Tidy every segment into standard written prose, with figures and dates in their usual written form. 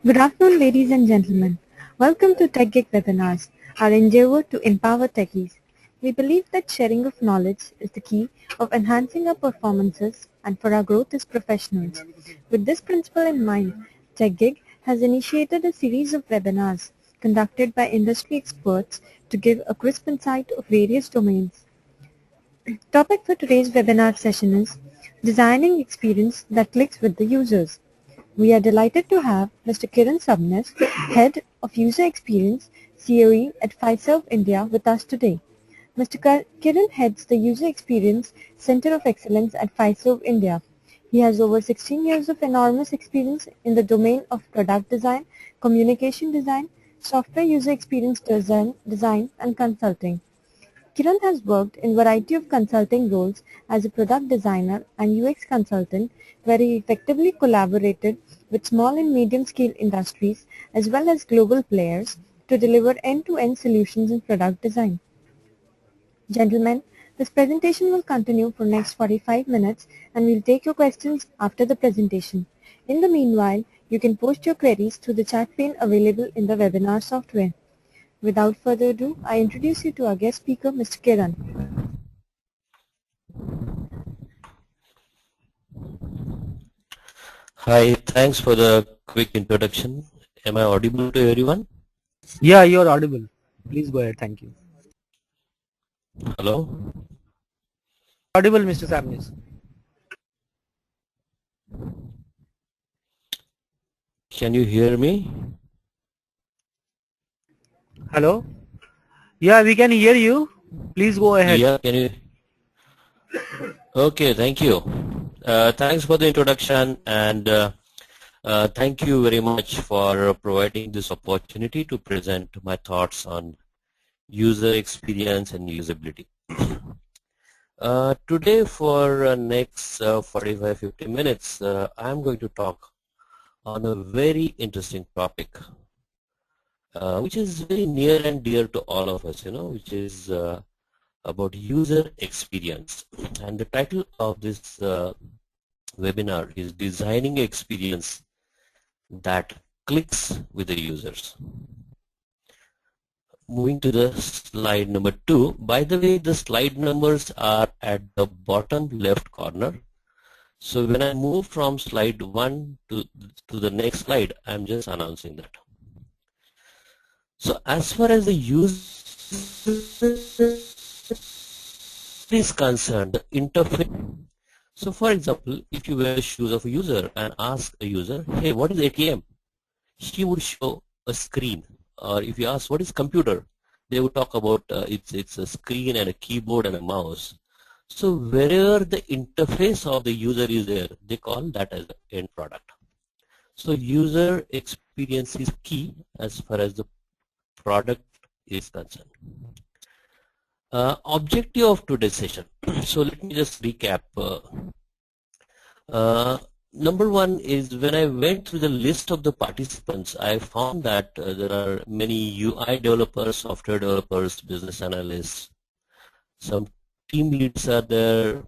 Good afternoon, ladies and gentlemen. Welcome to TechGig webinars, our endeavor to empower techies. We believe that sharing of knowledge is the key of enhancing our performances and for our growth as professionals. With this principle in mind, TechGig has initiated a series of webinars conducted by industry experts to give a crisp insight of various domains. Topic for today's webinar session is Designing Experience that Clicks with the Users. We are delighted to have Mr. Kiran Sabnis, Head of User Experience, COE at Fiserv India with us today. Mr. Kiran heads the User Experience Center of Excellence at Fiserv India. He has over 16 years of enormous experience in the domain of product design, communication design, software user experience design and consulting. Kiran has worked in a variety of consulting roles as a product designer and UX consultant where he effectively collaborated with small and medium-scale industries as well as global players to deliver end-to-end solutions in product design. Gentlemen, this presentation will continue for next 45 minutes and we'll take your questions after the presentation. In the meanwhile, you can post your queries through the chat pane available in the webinar software. Without further ado, I introduce you to our guest speaker, Mr. Kiran. Hi, thanks for the quick introduction. Am I audible to everyone? Yeah, you're audible. Please go ahead. Thank you. Hello? Audible, Mr. Sabnis. Can you hear me? Hello? Yeah, we can hear you. Please go ahead. Yeah, can you? Okay, thank you. Thanks for the introduction and thank you very much for providing this opportunity to present my thoughts on user experience and usability. Today for next 45-50 minutes, I'm going to talk on a very interesting topic, which is very near and dear to all of us, which is about user experience. And the title of this webinar is Designing Experience that Clicks with the Users. Moving to the slide number 2. By the way, the slide numbers are at the bottom left corner. So when I move from slide 1 to the next slide, I'm just announcing that. So as far as the user is concerned, the interface. So for example, if you wear the shoes of a user and ask a user, hey, what is ATM? She would show a screen. Or if you ask what is computer, they would talk about it's a screen and a keyboard and a mouse. So wherever the interface of the user is there, they call that as the end product. So user experience is key as far as the product is concerned. Objective of today's session. So let me just recap. Number one is when I went through the list of the participants, I found that there are many UI developers, software developers, business analysts, some team leads are there,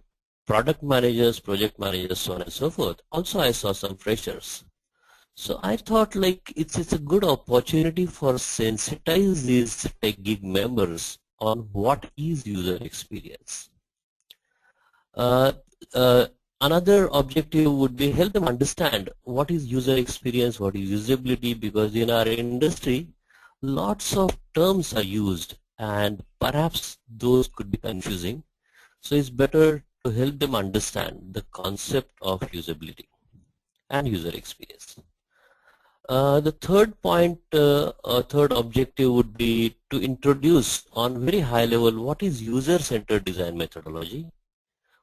product managers, project managers, so on and so forth. Also, I saw some freshers. So I thought like it's a good opportunity for sensitize these TechGig members on what is user experience. Another objective would be help them understand what is user experience, what is usability, because in our industry, lots of terms are used and perhaps those could be confusing. So it's better to help them understand the concept of usability and user experience. The third point, third objective would be to introduce on very high level what is user-centered design methodology,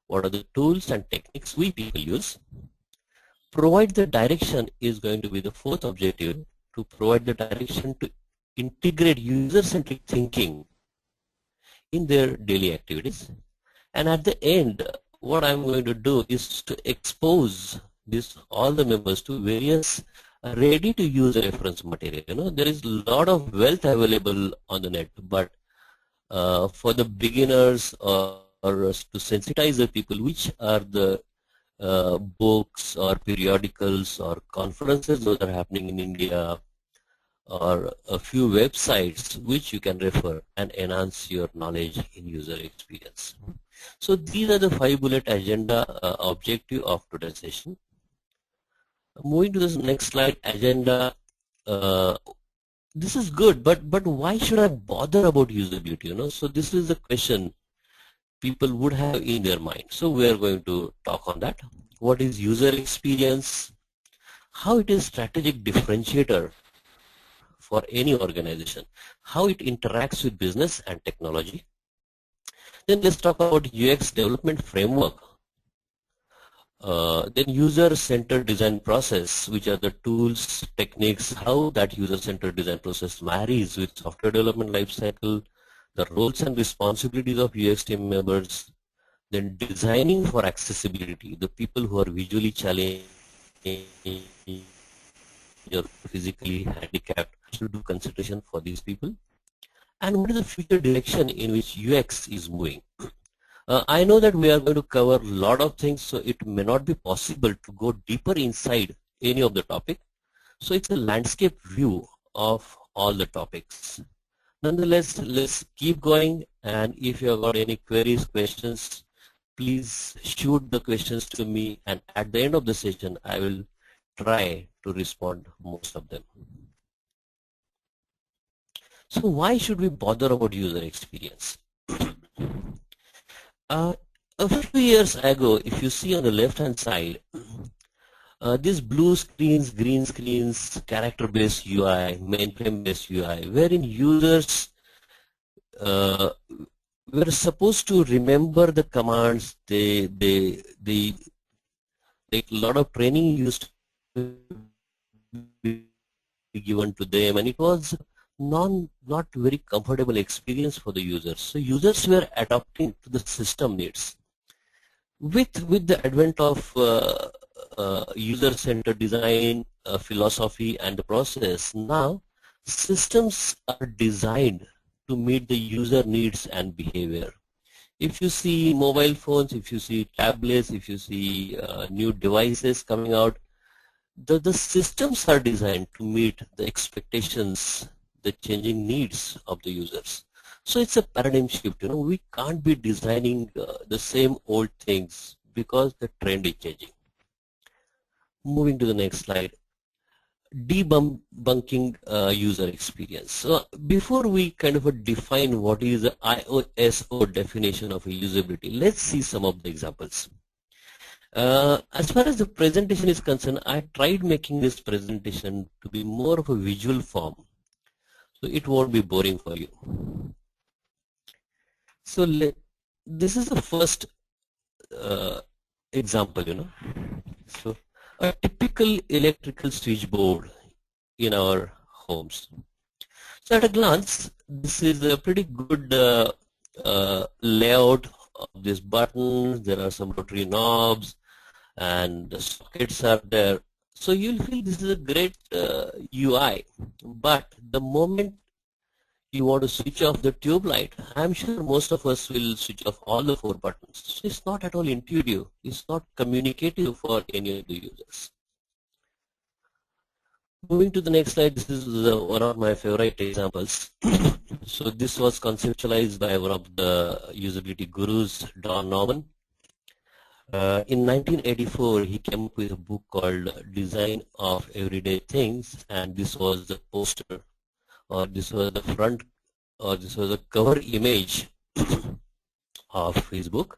what are the tools and techniques we people use. Provide the direction is going to be the fourth objective, to provide the direction to integrate user-centric thinking in their daily activities. And at the end, what I'm going to do is to expose all the members to various ready to use reference material. There is a lot of wealth available on the net, but for the beginners or to sensitize the people, which are the books or periodicals or conferences those are happening in India, or a few websites which you can refer and enhance your knowledge in user experience. So these are the 5 bullet agenda objective of today's session. Moving to this next slide, agenda. This is good, but why should I bother about usability? So this is the question people would have in their mind. So we are going to talk on that. What is user experience? How it is strategic differentiator for any organization? How it interacts with business and technology? Then let's talk about UX development framework. Then user-centered design process, which are the tools, techniques, how that user-centered design process varies with software development lifecycle, the roles and responsibilities of UX team members, then designing for accessibility, the people who are visually challenged or physically handicapped, should do consideration for these people, and what is the future direction in which UX is moving. I know that we are going to cover a lot of things, so it may not be possible to go deeper inside any of the topic. So it's a landscape view of all the topics. Nonetheless, let's keep going, and if you have got any queries, questions, please shoot the questions to me, and at the end of the session I will try to respond most of them. So why should we bother about user experience? A few years ago, if you see on the left hand side, these blue screens, green screens, character-based UI, mainframe-based UI, wherein users were supposed to remember the commands. A lot of training used to be given to them, and it was not very comfortable experience for the users. So users were adapting to the system needs. With the advent of user-centered design philosophy and the process, now systems are designed to meet the user needs and behavior. If you see mobile phones, if you see tablets, if you see new devices coming out, the systems are designed to meet the expectations, the changing needs of the users. So it's a paradigm shift. We can't be designing the same old things because the trend is changing. Moving to the next slide, debunking user experience. So before we kind of define what is the ISO definition of a usability, let's see some of the examples. As far as the presentation is concerned, I tried making this presentation to be more of a visual form, so it won't be boring for you. So this is the first example, So a typical electrical switchboard in our homes. So at a glance, this is a pretty good layout of these buttons. There are some rotary knobs and the sockets are there. So you'll feel this is a great UI, but the moment you want to switch off the tube light, I'm sure most of us will switch off all the 4 buttons. So it's not at all intuitive. It's not communicative for any of the users. Moving to the next slide, this is one of my favorite examples. So this was conceptualized by one of the usability gurus, Don Norman. In 1984, he came up with a book called Design of Everyday Things, and this was the poster, or this was the front, or this was the cover image of his book.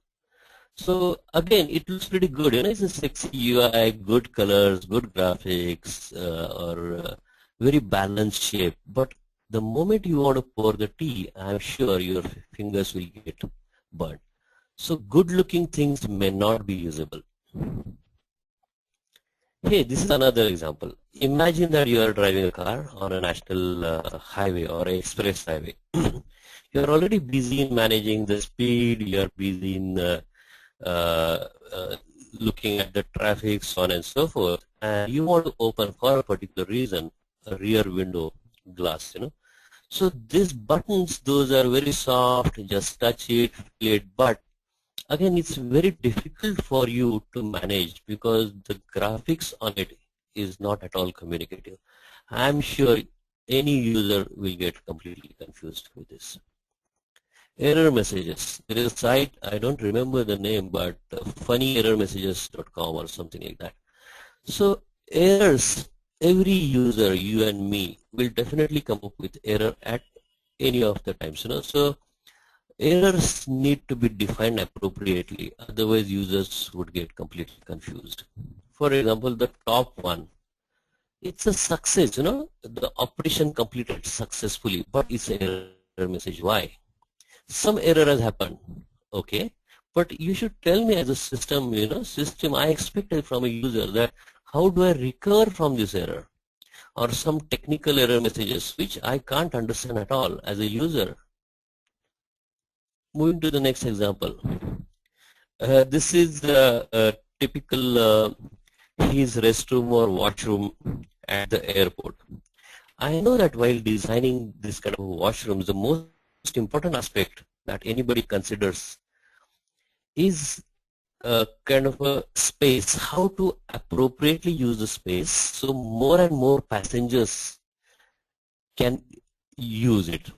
So again, it looks pretty good. It's a sexy UI, good colors, good graphics, or very balanced shape. But the moment you want to pour the tea, I'm sure your fingers will get burnt. So good-looking things may not be usable. Hey, this is another example. Imagine that you are driving a car on a national highway or an express highway. You are already busy in managing the speed. You are busy in looking at the traffic, so on and so forth. And you want to open, for a particular reason, a rear window glass. So these buttons, those are very soft. Just touch it, feel it, but again, it's very difficult for you to manage because the graphics on it is not at all communicative. I'm sure any user will get completely confused with this. Error messages. There is a site, I don't remember the name, but funnierrormessages.com or something like that. So errors, every user, you and me, will definitely come up with error at any of the times. So errors need to be defined appropriately, otherwise users would get completely confused. For example, the top one, it's a success, the operation completed successfully, but it's an error message. Why? Some error has happened, okay, but you should tell me as a system, I expected from a user that how do I recover from this error, or some technical error messages which I can't understand at all as a user. Moving to the next example. This is a typical his restroom or washroom at the airport. I know that while designing this kind of washrooms, the most important aspect that anybody considers is a kind of a space, how to appropriately use the space so more and more passengers can use it.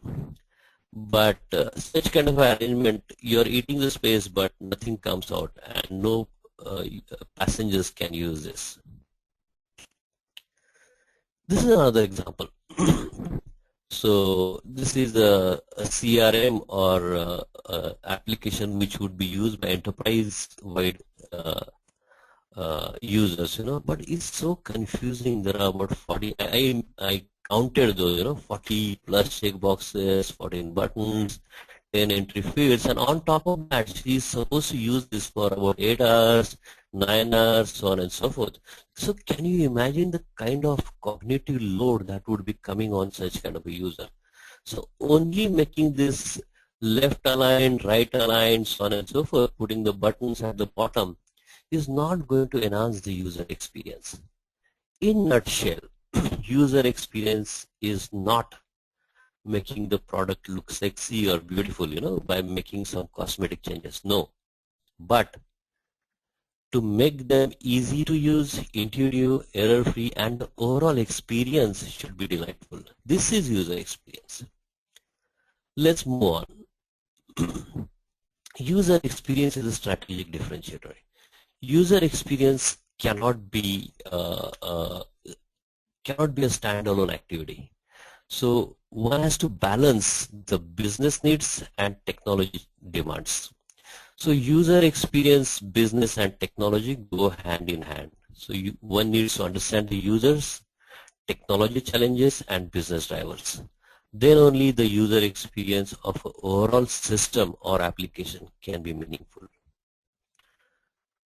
But such kind of arrangement, you're eating the space but nothing comes out and no passengers can use this. This is another example. So this is a CRM or application which would be used by enterprise-wide users, but it's so confusing. There are about 40. I counted those, 40 plus checkboxes, 14 buttons, 10 entry fields, and on top of that, she's supposed to use this for about 8 hours, 9 hours, so on and so forth. So can you imagine the kind of cognitive load that would be coming on such kind of a user? So only making this left aligned, right aligned, so on and so forth, putting the buttons at the bottom is not going to enhance the user experience. In nutshell, user experience is not making the product look sexy or beautiful, by making some cosmetic changes. No. But to make them easy to use, intuitive, error-free, and the overall experience should be delightful. This is user experience. Let's move on. User experience is a strategic differentiator. User experience cannot be a standalone activity. So one has to balance the business needs and technology demands. So user experience, business, and technology go hand in hand. So one needs to understand the users, technology challenges, and business drivers. Then only the user experience of an overall system or application can be meaningful.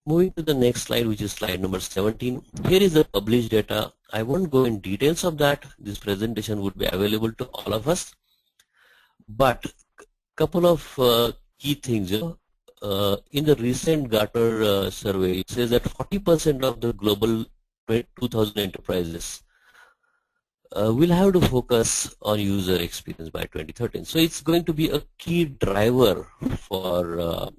Moving to the next slide, which is slide number 17. Here is the published data. I won't go in details of that. This presentation would be available to all of us. But couple of key things. In the recent Gartner survey, it says that 40% of the global 2000 enterprises will have to focus on user experience by 2013. So it's going to be a key driver for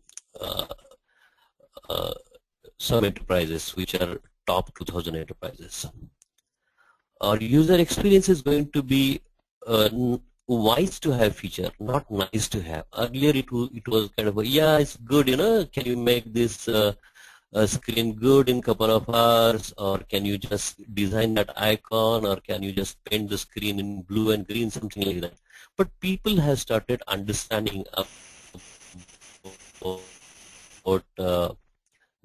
some enterprises which are top 2000 enterprises. Our user experience is going to be wise to have feature, not nice to have. Earlier it was kind of a, yeah, it's good, can you make this screen good in couple of hours, or can you just design that icon, or can you just paint the screen in blue and green, something like that. But people have started understanding about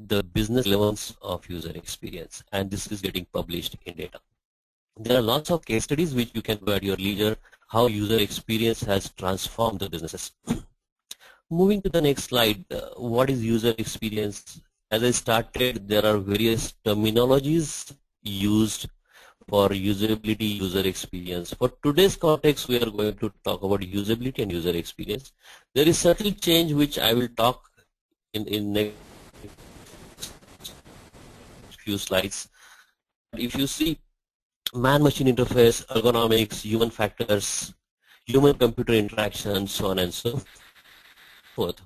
the business relevance of user experience, and this is getting published in data. There are lots of case studies which you can do at your leisure, how user experience has transformed the businesses. Moving to the next slide, what is user experience? As I started, there are various terminologies used for usability, user experience. For today's context, we are going to talk about usability and user experience. There is subtle change which I will talk in next few slides. If you see man-machine interface, ergonomics, human factors, human-computer interaction, so on and so forth.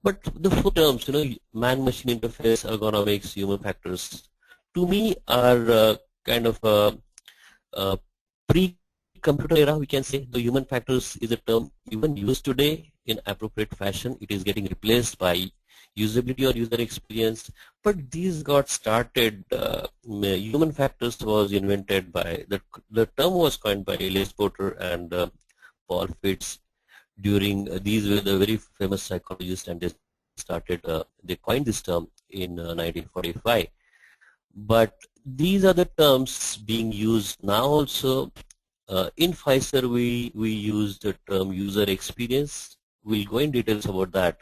But the four terms, man-machine interface, ergonomics, human factors, to me are kind of pre-computer era, we can say. The human factors is a term even used today in appropriate fashion. It is getting replaced by usability or user experience. But these got started, human factors was invented by, the term was coined by Elias Porter and Paul Fitts during, these were the very famous psychologists, and they coined this term in 1945. But these are the terms being used now also. In Pfizer, we use the term user experience. We'll go in details about that.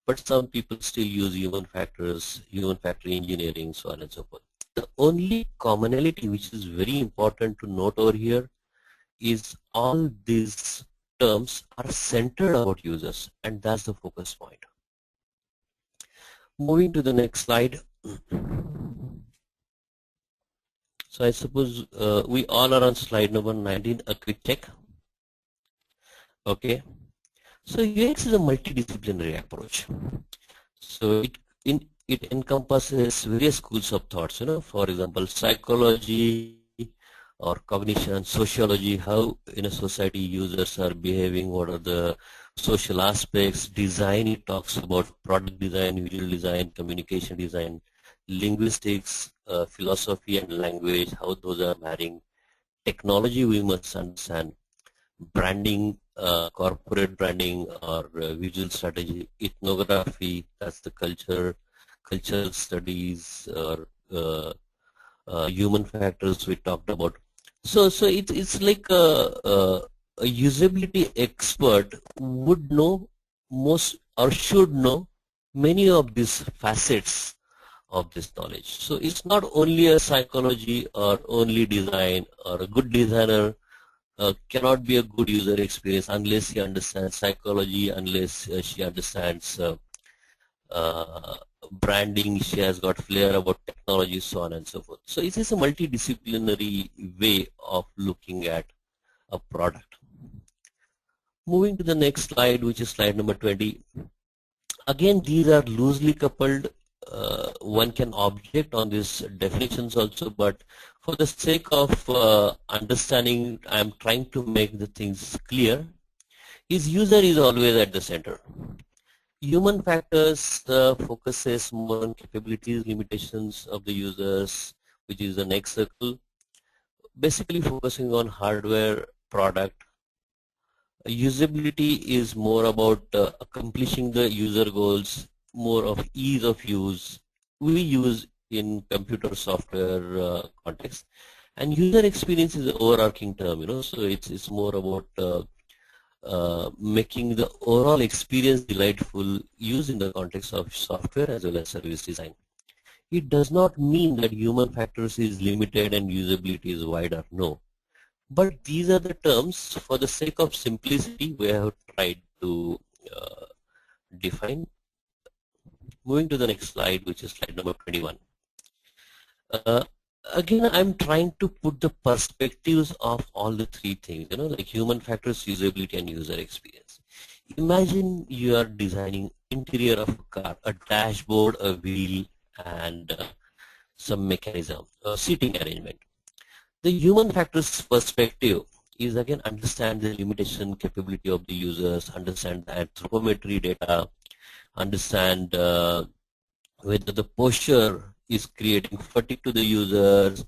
But some people still use human factors, human factor engineering, so on and so forth. The only commonality which is very important to note over here is all these terms are centered about users, and that's the focus point. Moving to the next slide. So I suppose we all are on slide number 19, a quick check. Okay. So UX is a multidisciplinary approach. So it encompasses various schools of thoughts, for example, psychology or cognition, sociology, how in a society users are behaving, what are the social aspects, design, it talks about product design, visual design, communication design, linguistics, philosophy and language, how those are marrying, technology we must understand, branding, corporate branding or visual strategy, ethnography, that's the cultural studies, or human factors we talked about. So it's like a usability expert would know most or should know many of these facets of this knowledge. So it's not only a psychology or only design, or a good designer cannot be a good user experience unless he understands psychology, unless she understands branding, she has got flair about technology, so on and so forth. So it is a multidisciplinary way of looking at a product. Moving to the next slide, which is slide number 20. Again, these are loosely coupled. One can object on these definitions also, but for the sake of understanding, I am trying to make the things clear. His user is always at the center. Human factors focuses more on capabilities, limitations of the users, which is the next circle, basically focusing on hardware, product. Usability is more about accomplishing the user goals, more of ease of use we use in computer software context, and user experience is an overarching term, so it's more about making the overall experience delightful used in the context of software as well as service design. It does not mean that human factors is limited and usability is wider, no. But these are the terms, for the sake of simplicity, we have tried to define. Moving to the next slide, which is slide number 21. Again, I'm trying to put the perspectives of all the three things, like human factors, usability, and user experience. Imagine you are designing interior of a car, a dashboard, a wheel, and some mechanism, a seating arrangement. The human factors perspective is again understand the limitation capability of the users, understand the anthropometry data, understand whether the posture is creating fatigue to the users,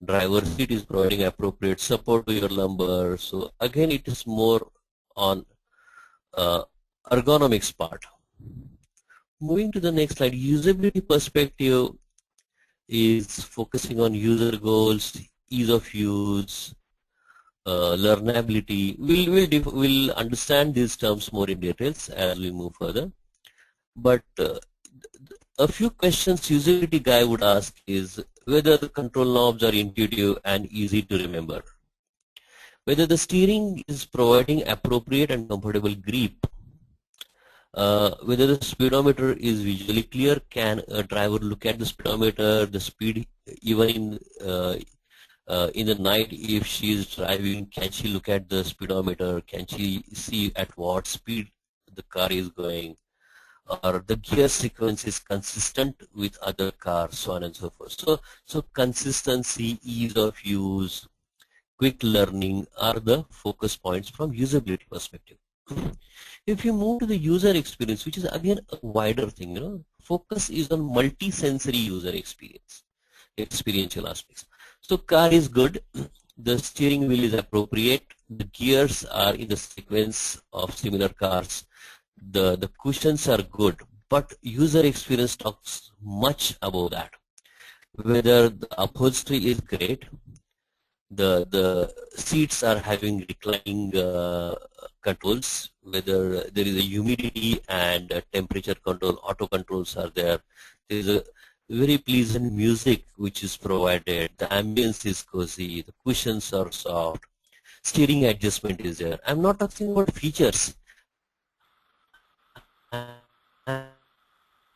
driver seat is providing appropriate support to your lumbar. So again, it is more on ergonomics part. Moving to the next slide, usability perspective is focusing on user goals, ease of use, learnability. We'll understand these terms more in details as we move further. But a few questions usability guy would ask is whether the control knobs are intuitive and easy to remember, whether the steering is providing appropriate and comfortable grip, whether the speedometer is visually clear, can a driver look at the speedometer, the speed, even in the night if she is driving, can she look at the speedometer, can she see at what speed the car is going, or the gear sequence is consistent with other cars, so on and so forth. So consistency, ease of use, quick learning are the focus points from usability perspective. If you move to the user experience, which is again a wider thing, focus is on multi-sensory user experience, experiential aspects. So car is good, the steering wheel is appropriate, the gears are in the sequence of similar cars, the cushions are good, but user experience talks much above that. Whether the upholstery is great, the seats are having reclining controls, whether there is a humidity and temperature control, auto controls are there. There is a very pleasant music which is provided, the ambience is cozy, the cushions are soft, steering adjustment is there. I'm not talking about features.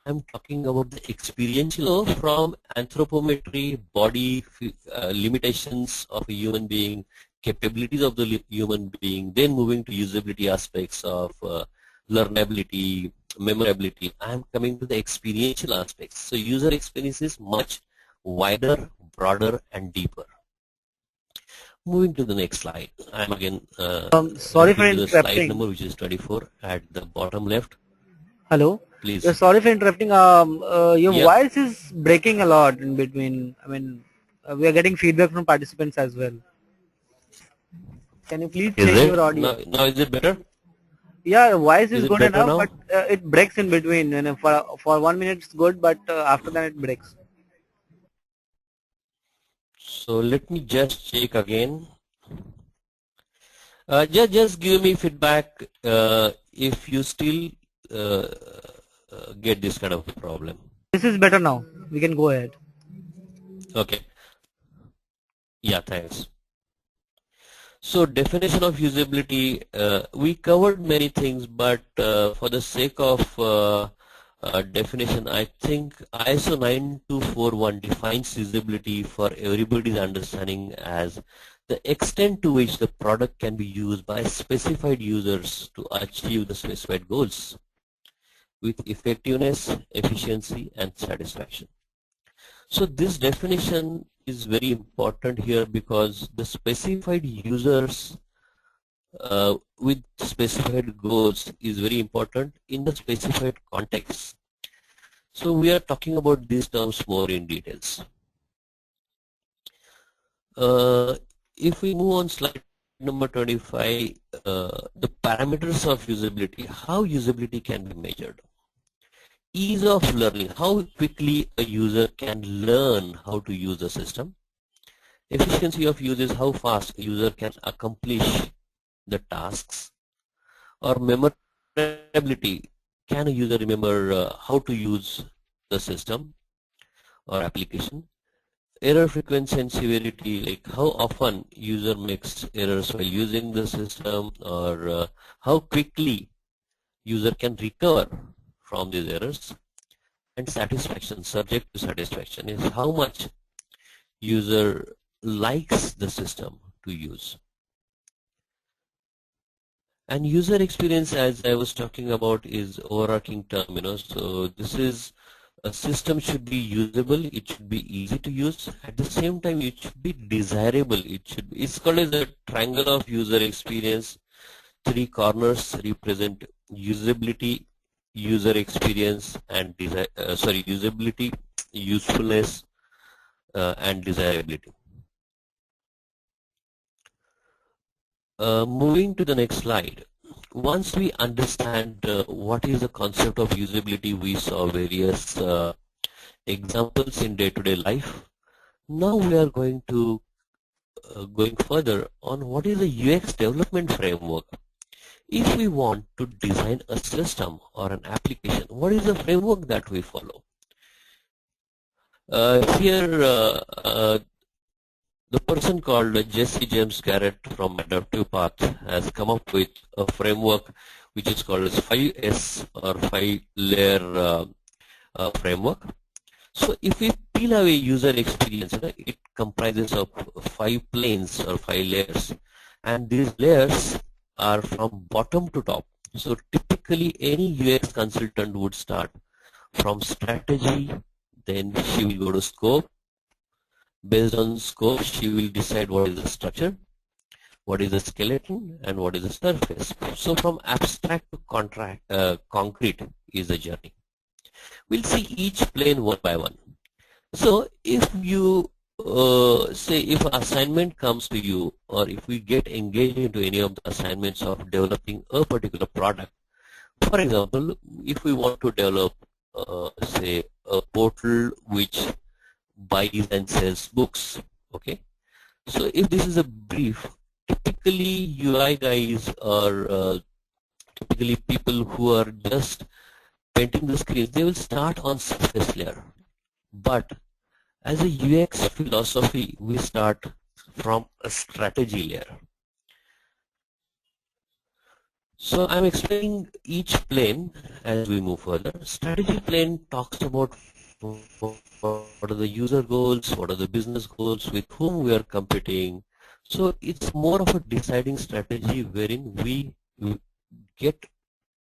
I'm talking about the experiential. So from anthropometry, body limitations of a human being, capabilities of the human being, then moving to usability aspects of learnability, memorability, I'm coming to the experiential aspects. So user experience is much wider, broader, and deeper. Moving to the next slide. I'm again Sorry for referring to the slide interrupting. number, which is 24 at the bottom left. Hello. Please. Yeah, sorry for interrupting. Your Yeah. voice is breaking a lot in between. I mean, we are getting feedback from participants as well. Can you please Is change your it? audio? Now is it better? Yeah, voice is Is it good better enough, now? but it breaks in between. And for 1 minute it's good, but after that it breaks. So let me just check again. Just give me feedback if you still get this kind of problem. This is better now. We can go ahead. Okay. Yeah, thanks. So definition of usability, we covered many things, but for the sake of definition, I think ISO 9241 defines usability for everybody's understanding as the extent to which the product can be used by specified users to achieve the specified goals with effectiveness, efficiency, and satisfaction. So this definition is very important here because the specified users with specified goals is very important in the specified context. So we are talking about these terms more in details. If we move on slide number 25, the parameters of usability, how usability can be measured. Ease of learning, how quickly a user can learn how to use the system. Efficiency of use is how fast a user can accomplish the tasks. Or memorability, can a user remember how to use the system or application. Error frequency and severity, like how often user makes errors while using the system, or how quickly user can recover from these errors. And satisfaction, subject to satisfaction, is how much user likes the system to use. And user experience, as I was talking about, is overarching term, so this is a system should be usable, it should be easy to use, at the same time it should be desirable, it's called as a triangle of user experience. Three corners represent usability, user experience, and usability, usefulness, and desirability. Moving to the next slide. Once we understand what is the concept of usability, we saw various examples in day-to-day life. Now we are going to going further on what is the UX development framework. If we want to design a system or an application, what is the framework that we follow? Here, the person called Jesse James Garrett from Adaptive Path has come up with a framework which is called as 5S or 5-layer framework. So if we peel away user experience, it comprises of 5 planes or 5 layers, and these layers are from bottom to top. So typically any UX consultant would start from strategy, then she will go to scope. Based on scope, she will decide what is the structure, what is the skeleton, and what is the surface. So from abstract to concrete is the journey. We'll see each plane one by one. So if you say if an assignment comes to you, or if we get engaged into any of the assignments of developing a particular product, for example, if we want to develop say a portal which buys and sells books, okay, so if this is a brief, typically UI guys are typically people who are just painting the screens, they will start on surface layer. But as a UX philosophy, we start from a strategy layer. So I'm explaining each plane as we move further. Strategy plane talks about what are the user goals, what are the business goals, with whom we are competing. So it's more of a deciding strategy wherein we get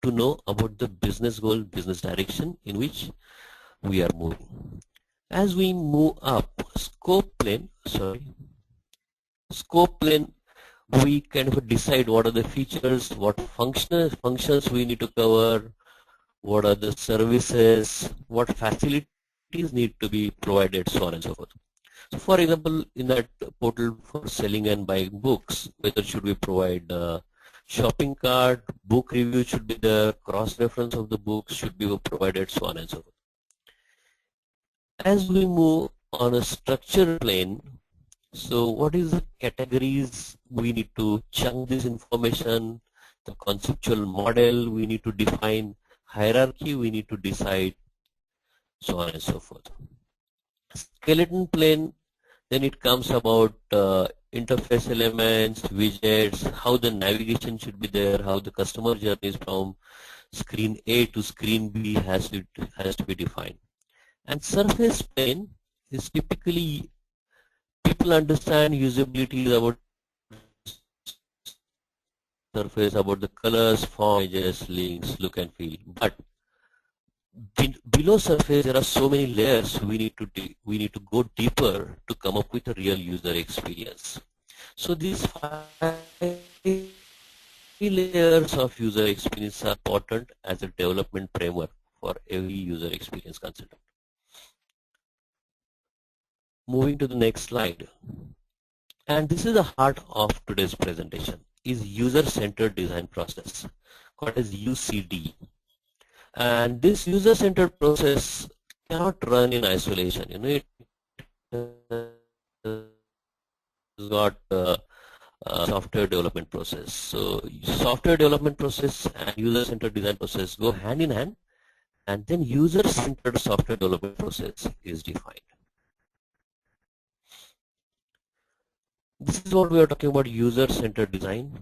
to know about the business goal, business direction in which we are moving. As we move up, scope plane, we kind of decide what are the features, what functions we need to cover, what are the services, what facilities need to be provided, so on and so forth. So for example, in that portal for selling and buying books, whether should we provide shopping cart, book review should be there, cross-reference of the books should be provided, so on and so forth. As we move on a structure plane, so what is the categories we need to chunk this information, the conceptual model we need to define, hierarchy we need to decide, so on and so forth. Skeleton plane, then it comes about interface elements, widgets, how the navigation should be there, how the customer journeys from screen A to screen B has to be defined. And surface plane is typically, people understand usability is about surface, about the colors, font, images, links, look and feel. But below surface there are so many layers we need to go deeper to come up with a real user experience. So these 5 layers of user experience are important as a development framework for every user experience consultant. Moving to the next slide, and this is the heart of today's presentation, is user-centered design process, called as UCD. And this user-centered process cannot run in isolation. You know, it's got software development process. So software development process and user-centered design process go hand in hand, and then user-centered software development process is defined. This is what we are talking about, user-centered design.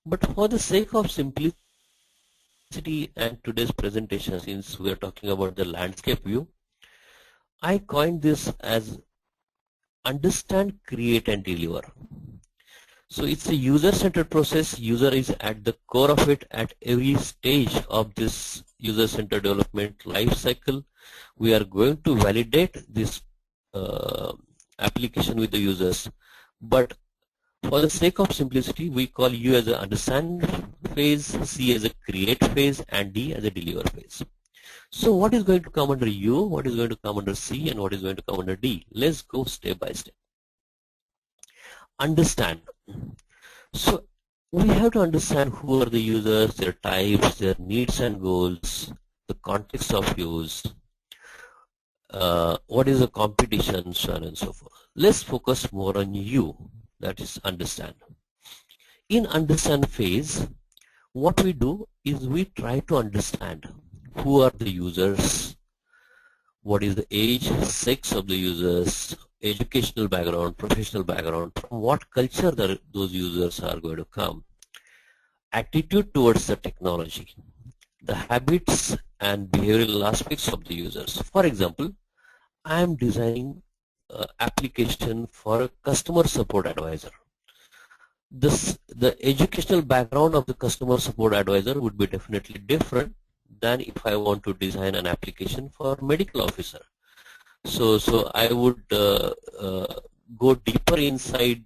But for the sake of simplicity and today's presentation, since we are talking about the landscape view, I coined this as understand, create, and deliver. So it's a user-centered process. User is at the core of it at every stage of this user-centered development life cycle. We are going to validate this application with the users. But for the sake of simplicity, we call U as an understand phase, C as a create phase, and D as a deliver phase. So what is going to come under U, what is going to come under C, and what is going to come under D? Let's go step by step. Understand. So we have to understand who are the users, their types, their needs and goals, the context of use, what is the competition, so on and so forth. Let's focus more on U, that is understand. In understand phase, what we do is we try to understand who are the users, what is the age, sex of the users, educational background, professional background, from what culture those users are going to come, attitude towards the technology, the habits and behavioral aspects of the users. For example, I am designing an application for a customer support advisor. the educational background of the customer support advisor would be definitely different than if I want to design an application for medical officer. So I would go deeper inside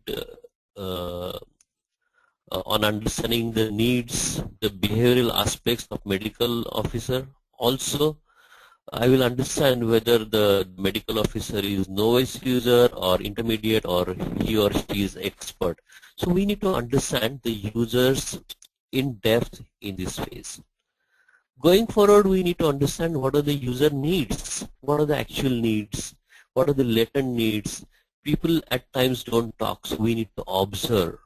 on understanding the needs, the behavioral aspects of medical officer. Also, I will understand whether the medical officer is novice user or intermediate or he or she is expert. So we need to understand the users in depth in this phase. Going forward, we need to understand what are the user needs, what are the actual needs, what are the latent needs. People at times don't talk, so we need to observe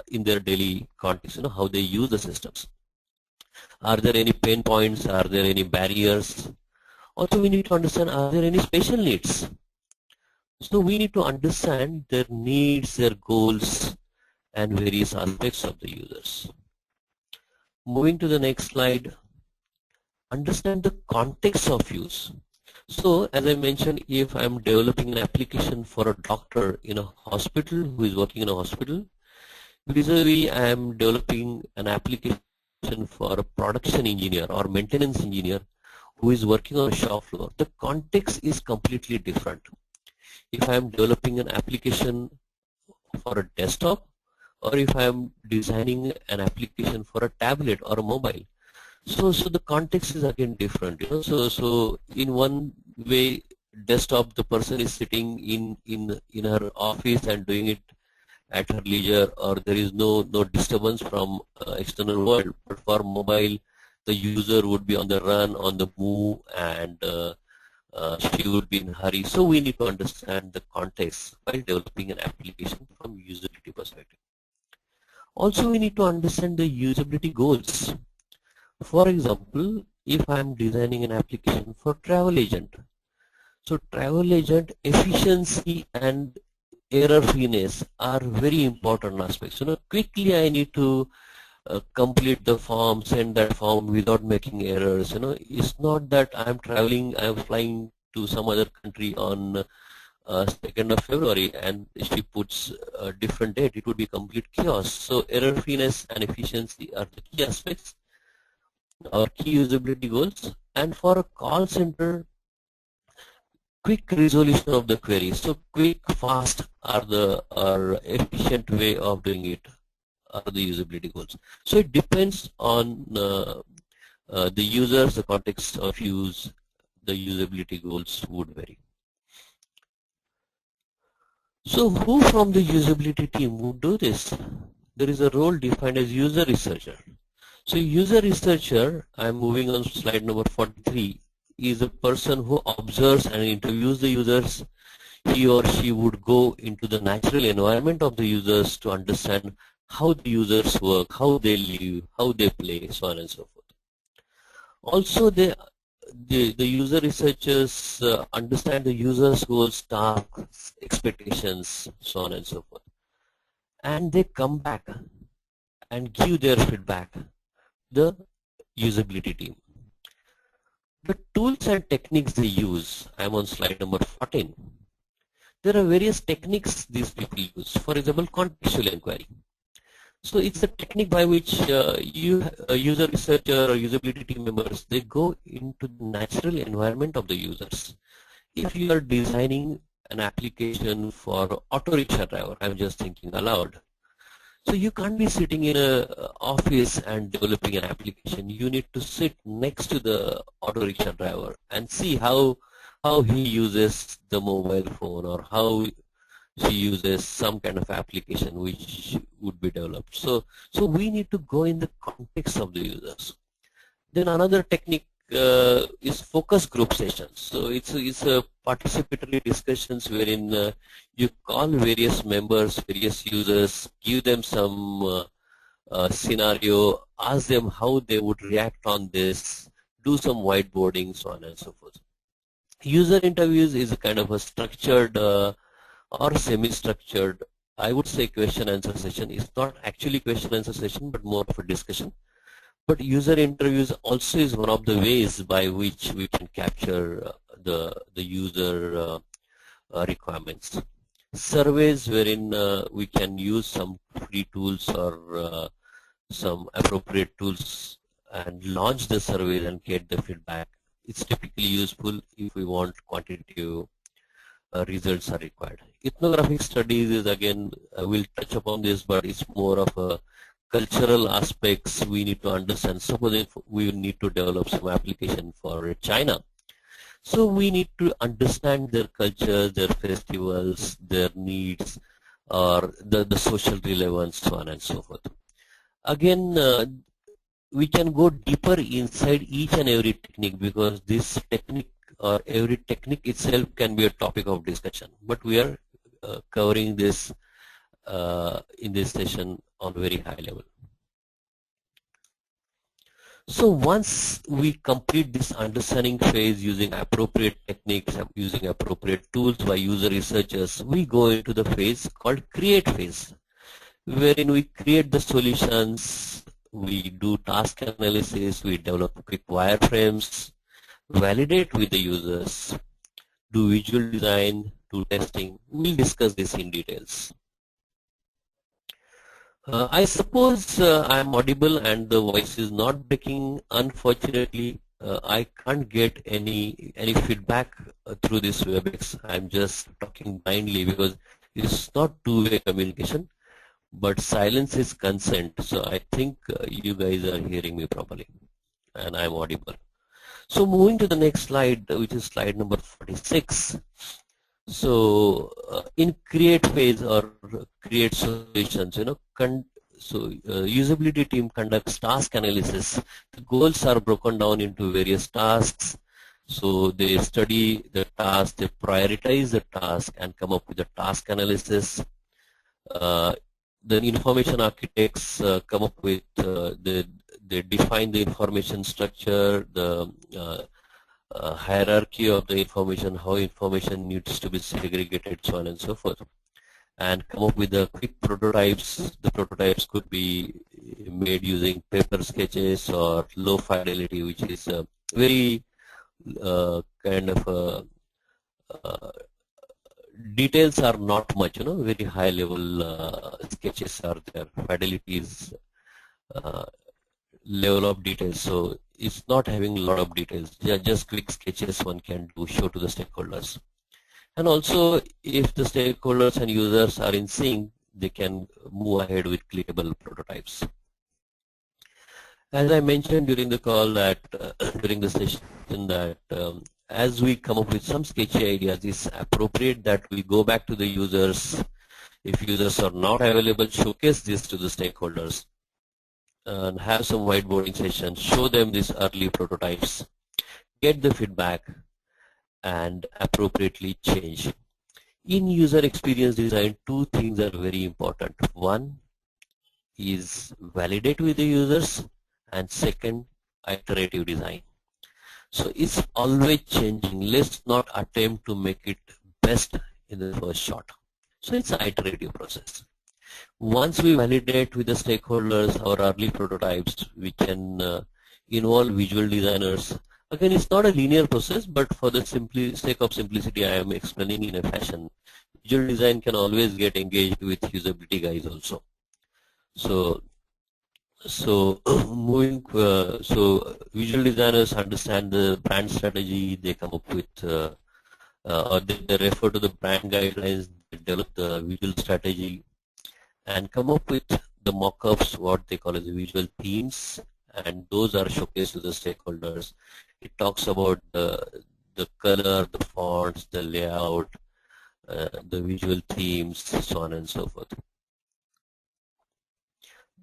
in their daily context, how they use the systems. Are there any pain points? Are there any barriers? Also, we need to understand, are there any special needs? So we need to understand their needs, their goals, and various aspects of the users. Moving to the next slide, understand the context of use. So as I mentioned, if I'm developing an application for a doctor in a hospital who is working in a hospital, vis-a-vis I am developing an application for a production engineer or maintenance engineer who is working on a shop floor, the context is completely different. If I am developing an application for a desktop or if I am designing an application for a tablet or a mobile, so the context is again different. So in one way, desktop, the person is sitting in her office and doing it at her leisure, or there is no disturbance from external world. But for mobile, the user would be on the run, on the move, and she would be in a hurry. So we need to understand the context while developing an application from usability perspective. Also, we need to understand the usability goals. For example, if I am designing an application for travel agent, so travel agent efficiency and error freeness are very important aspects. Quickly I need to complete the form, send that form without making errors. It's not that I'm traveling, I'm flying to some other country on 2nd of February and she puts a different date. It would be complete chaos. So error freeness and efficiency are the key aspects, our key usability goals. And for a call center, quick resolution of the query. So quick, fast are efficient way of doing it are the usability goals. So it depends on the users, the context of use, the usability goals would vary. So who from the usability team would do this? There is a role defined as user researcher. So user researcher, I'm moving on slide number 43, is a person who observes and interviews the users. He or she would go into the natural environment of the users to understand how the users work, how they live, how they play, so on and so forth. Also, the user researchers understand the users' goals, tasks, expectations, so on and so forth. And they come back and give their feedback to the usability team. The tools and techniques they use, I'm on slide number 14. There are various techniques these people use. For example, contextual inquiry. So it's a technique by which user researcher or usability team members, they go into the natural environment of the users. If you are designing an application for auto rickshaw driver, I'm just thinking aloud. So you can't be sitting in a office and developing an application. You need to sit next to the auto rickshaw driver and see how he uses the mobile phone or how she uses some kind of application which would be developed. So we need to go in the context of the users. Then another technique is focus group sessions. So it's a participatory discussions wherein you call various members, various users, give them some scenario, ask them how they would react on this, do some whiteboarding, so on and so forth. User interviews is a kind of a structured or semi-structured, I would say, question answer session. It's not actually question answer session but more of a discussion. But user interviews also is one of the ways by which we can capture the user requirements. surveys wherein we can use some free tools or some appropriate tools and launch the surveys and get the feedback. It's typically useful if we want quantitative results are required. Ethnographic studies is again, we'll touch upon this, but it's more of a cultural aspects we need to understand. Suppose if we need to develop some application for China, so we need to understand their culture, their festivals, their needs, or the social relevance, so on and so forth. Again, we can go deeper inside each and every technique, because this technique or every technique itself can be a topic of discussion. But we are covering this in this session on very high level. So once we complete this understanding phase using appropriate techniques, using appropriate tools by user researchers, we go into the phase called create phase, wherein we create the solutions, we do task analysis, we develop quick wireframes, validate with the users, do visual design, do testing. We'll discuss this in details. I suppose I'm audible and the voice is not breaking. Unfortunately, I can't get any feedback through this WebEx. I'm just talking blindly because it's not two-way communication, but silence is consent. So I think you guys are hearing me properly and I'm audible. So moving to the next slide, which is slide number 46. So in create phase or create solutions, usability team conducts task analysis. The goals are broken down into various tasks. So they study the task, they prioritize the task and come up with a task analysis. The information architects come up with, they define the information structure, the hierarchy of the information, how information needs to be segregated, so on and so forth, and come up with the quick prototypes. The prototypes could be made using paper sketches or low fidelity, which is a very kind of details are not much, very high level sketches are there. Fidelity is level of details, so it's not having a lot of details. Just quick sketches one can do, show to the stakeholders. And also, if the stakeholders and users are in sync, they can move ahead with clickable prototypes. As I mentioned during the call that during the session that as we come up with some sketchy ideas, it's appropriate that we go back to the users. If users are not available, showcase this to the stakeholders and have some whiteboarding sessions, show them these early prototypes, get the feedback, and appropriately change. In user experience design, two things are very important. One is validate with the users, and second, iterative design. So it's always changing. Let's not attempt to make it best in the first shot. So it's an iterative process. Once we validate with the stakeholders our early prototypes, we can involve visual designers. Again, it's not a linear process, but for the sake of simplicity, I am explaining in a fashion. Visual design can always get engaged with usability guys also. So moving, so visual designers understand the brand strategy. They come up with, or they refer to the brand guidelines. They develop the visual strategy and come up with the mock-ups, what they call as the visual themes, and those are showcased to the stakeholders. It talks about the color, the fonts, the layout, the visual themes, so on and so forth.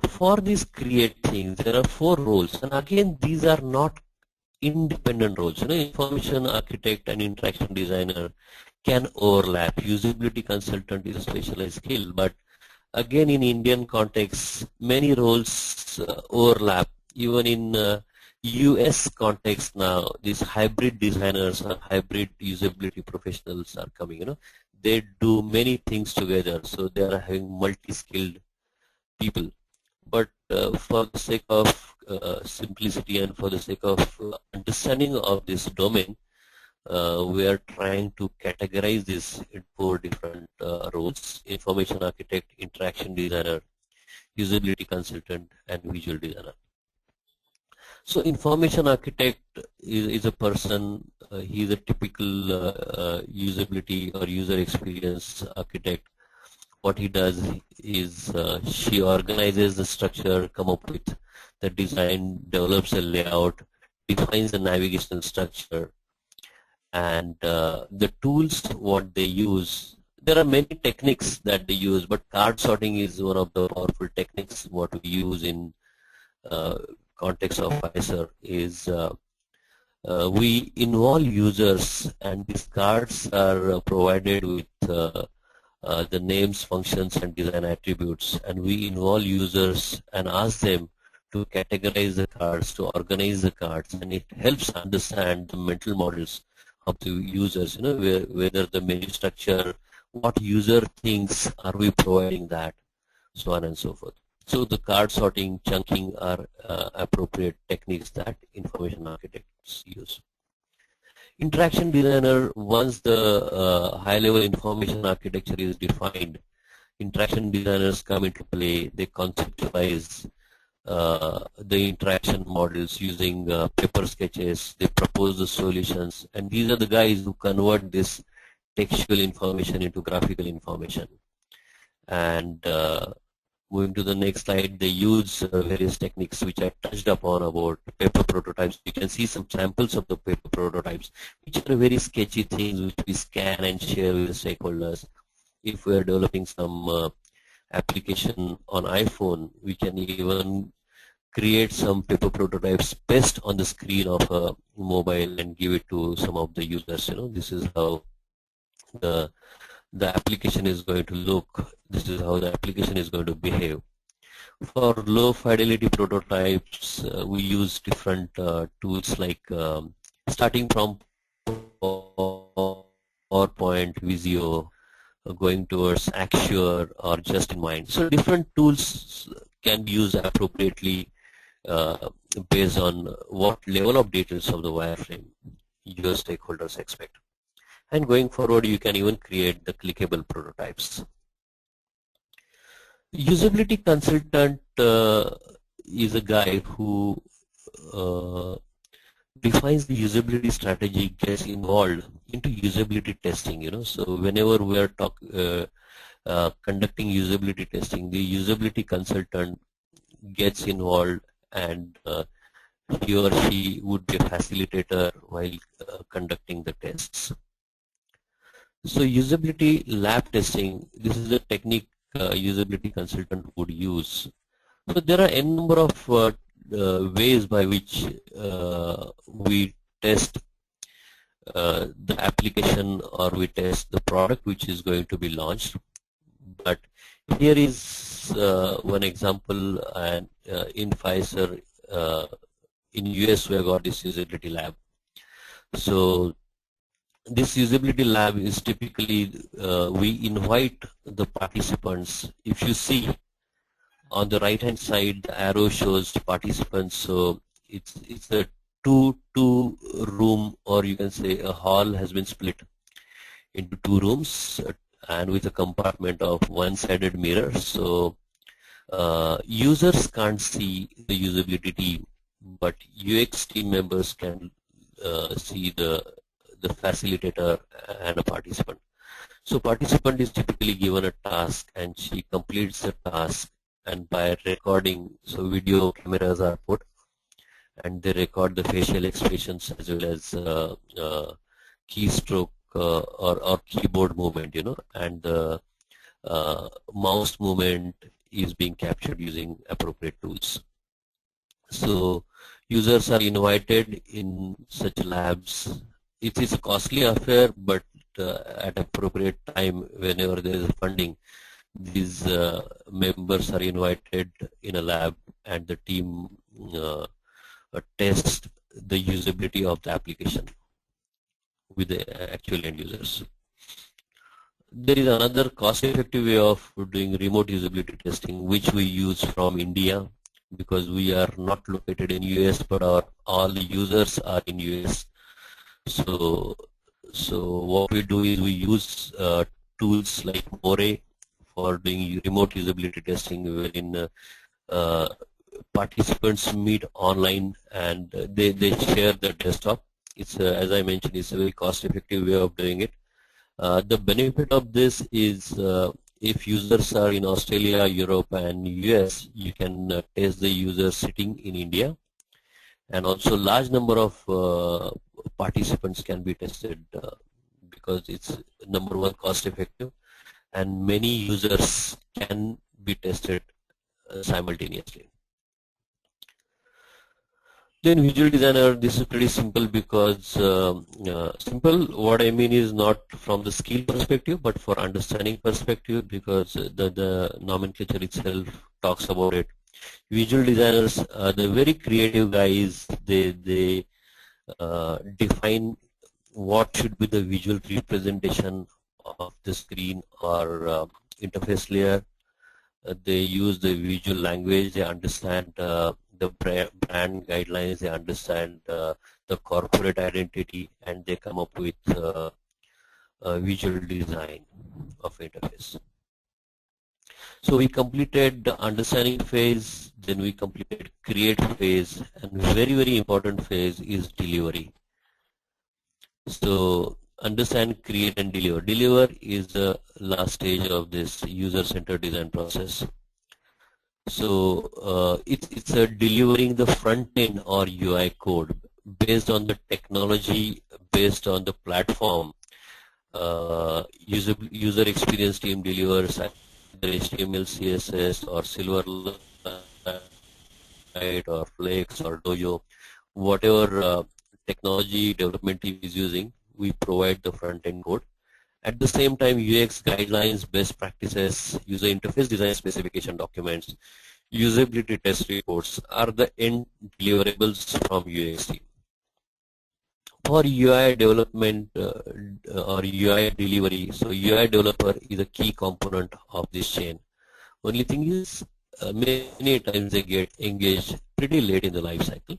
For these create things, there are 4 roles, and again, these are not independent roles. Information architect and interaction designer can overlap. Usability consultant is a specialized skill, but again, in Indian context, many roles overlap. Even in US context now, these hybrid designers or hybrid usability professionals are coming. They do many things together, so they are having multi-skilled people. But for the sake of simplicity and for the sake of understanding of this domain, we are trying to categorize this in 4 different roles: information architect, interaction designer, usability consultant, and visual designer. So information architect is a person, he is a typical usability or user experience architect. What he does is she organizes the structure, come up with the design, develops a layout, defines the navigational structure, and the tools what they use. There are many techniques that they use, but card sorting is one of the powerful techniques what we use in context of ISER is we involve users, and these cards are provided with the names, functions, and design attributes, and we involve users and ask them to categorize the cards, to organize the cards, and it helps understand the mental models of the users, whether the menu structure, what user thinks, are we providing that, so on and so forth. So the card sorting, chunking are appropriate techniques that information architects use. Interaction designer, once the high-level information architecture is defined, interaction designers come into play. They conceptualize the interaction models using paper sketches. They propose the solutions, and these are the guys who convert this textual information into graphical information. And moving to the next slide, they use various techniques which I touched upon about paper prototypes. You can see some samples of the paper prototypes, which are very sketchy things which we scan and share with the stakeholders. If we are developing some application on iPhone, we can even create some paper prototypes based on the screen of a mobile and give it to some of the users. This is how the application is going to look. This is how the application is going to behave. For low fidelity prototypes, we use different tools like starting from PowerPoint, Visio, going towards Axure or Just in Mind. So different tools can be used appropriately based on what level of details of the wireframe your stakeholders expect. And going forward, you can even create the clickable prototypes. Usability consultant is a guy who defines the usability strategy, gets involved into usability testing. So whenever we are conducting usability testing, the usability consultant gets involved, and he or she would be a facilitator while conducting the tests. So usability lab testing, this is a technique usability consultant would use. So there are a number of ways by which we test the application or we test the product which is going to be launched. But here is one example, and in Pfizer, in US we have got this usability lab. So this usability lab is typically, we invite the participants. If you see on the right hand side, the arrow shows participants. So it's a two room, or you can say a hall has been split into 2 rooms and with a compartment of one-sided mirror. So users can't see the usability team, but UX team members can see the facilitator and a participant. So participant is typically given a task, and she completes the task, and by recording, so video cameras are put, and they record the facial expressions as well as keystroke or keyboard movement, and the mouse movement is being captured using appropriate tools. So users are invited in such labs. It is a costly affair, but at appropriate time, whenever there is funding, these members are invited in a lab, and the team tests the usability of the application with the actual end users. There is another cost-effective way of doing remote usability testing, which we use from India, because we are not located in US, but all the users are in US. So So what we do is we use tools like More for doing remote usability testing, wherein participants meet online and they share the desktop. It's as I mentioned, it's a very cost-effective way of doing it. The benefit of this is if users are in Australia, Europe, and US, you can test the user sitting in India, and also large number of participants can be tested because it's number one cost-effective, and many users can be tested simultaneously. Then visual designer, this is pretty simple because simple, what I mean is not from the skill perspective but for understanding perspective, because the nomenclature itself talks about it. Visual designers, the very creative guys, they define what should be the visual representation of the screen or interface layer. They use the visual language, they understand the brand guidelines, they understand the corporate identity, and they come up with a visual design of interface. So we completed the understanding phase, then we completed create phase, and very important phase is delivery. So understand, create, and deliver. Deliver is the last stage of this user-centered design process. So it's a delivering the front end or UI code based on the technology, based on the platform. User experience team delivers either HTML, CSS, or Silverlight, or Flex, or Dojo, whatever technology development team is using. We provide the front end code. At the same time, UX guidelines, best practices, user interface design specification documents, usability test reports are the end deliverables from UX team. For UI development or UI delivery, so UI developer is a key component of this chain. Only thing is, many times they get engaged pretty late in the life cycle,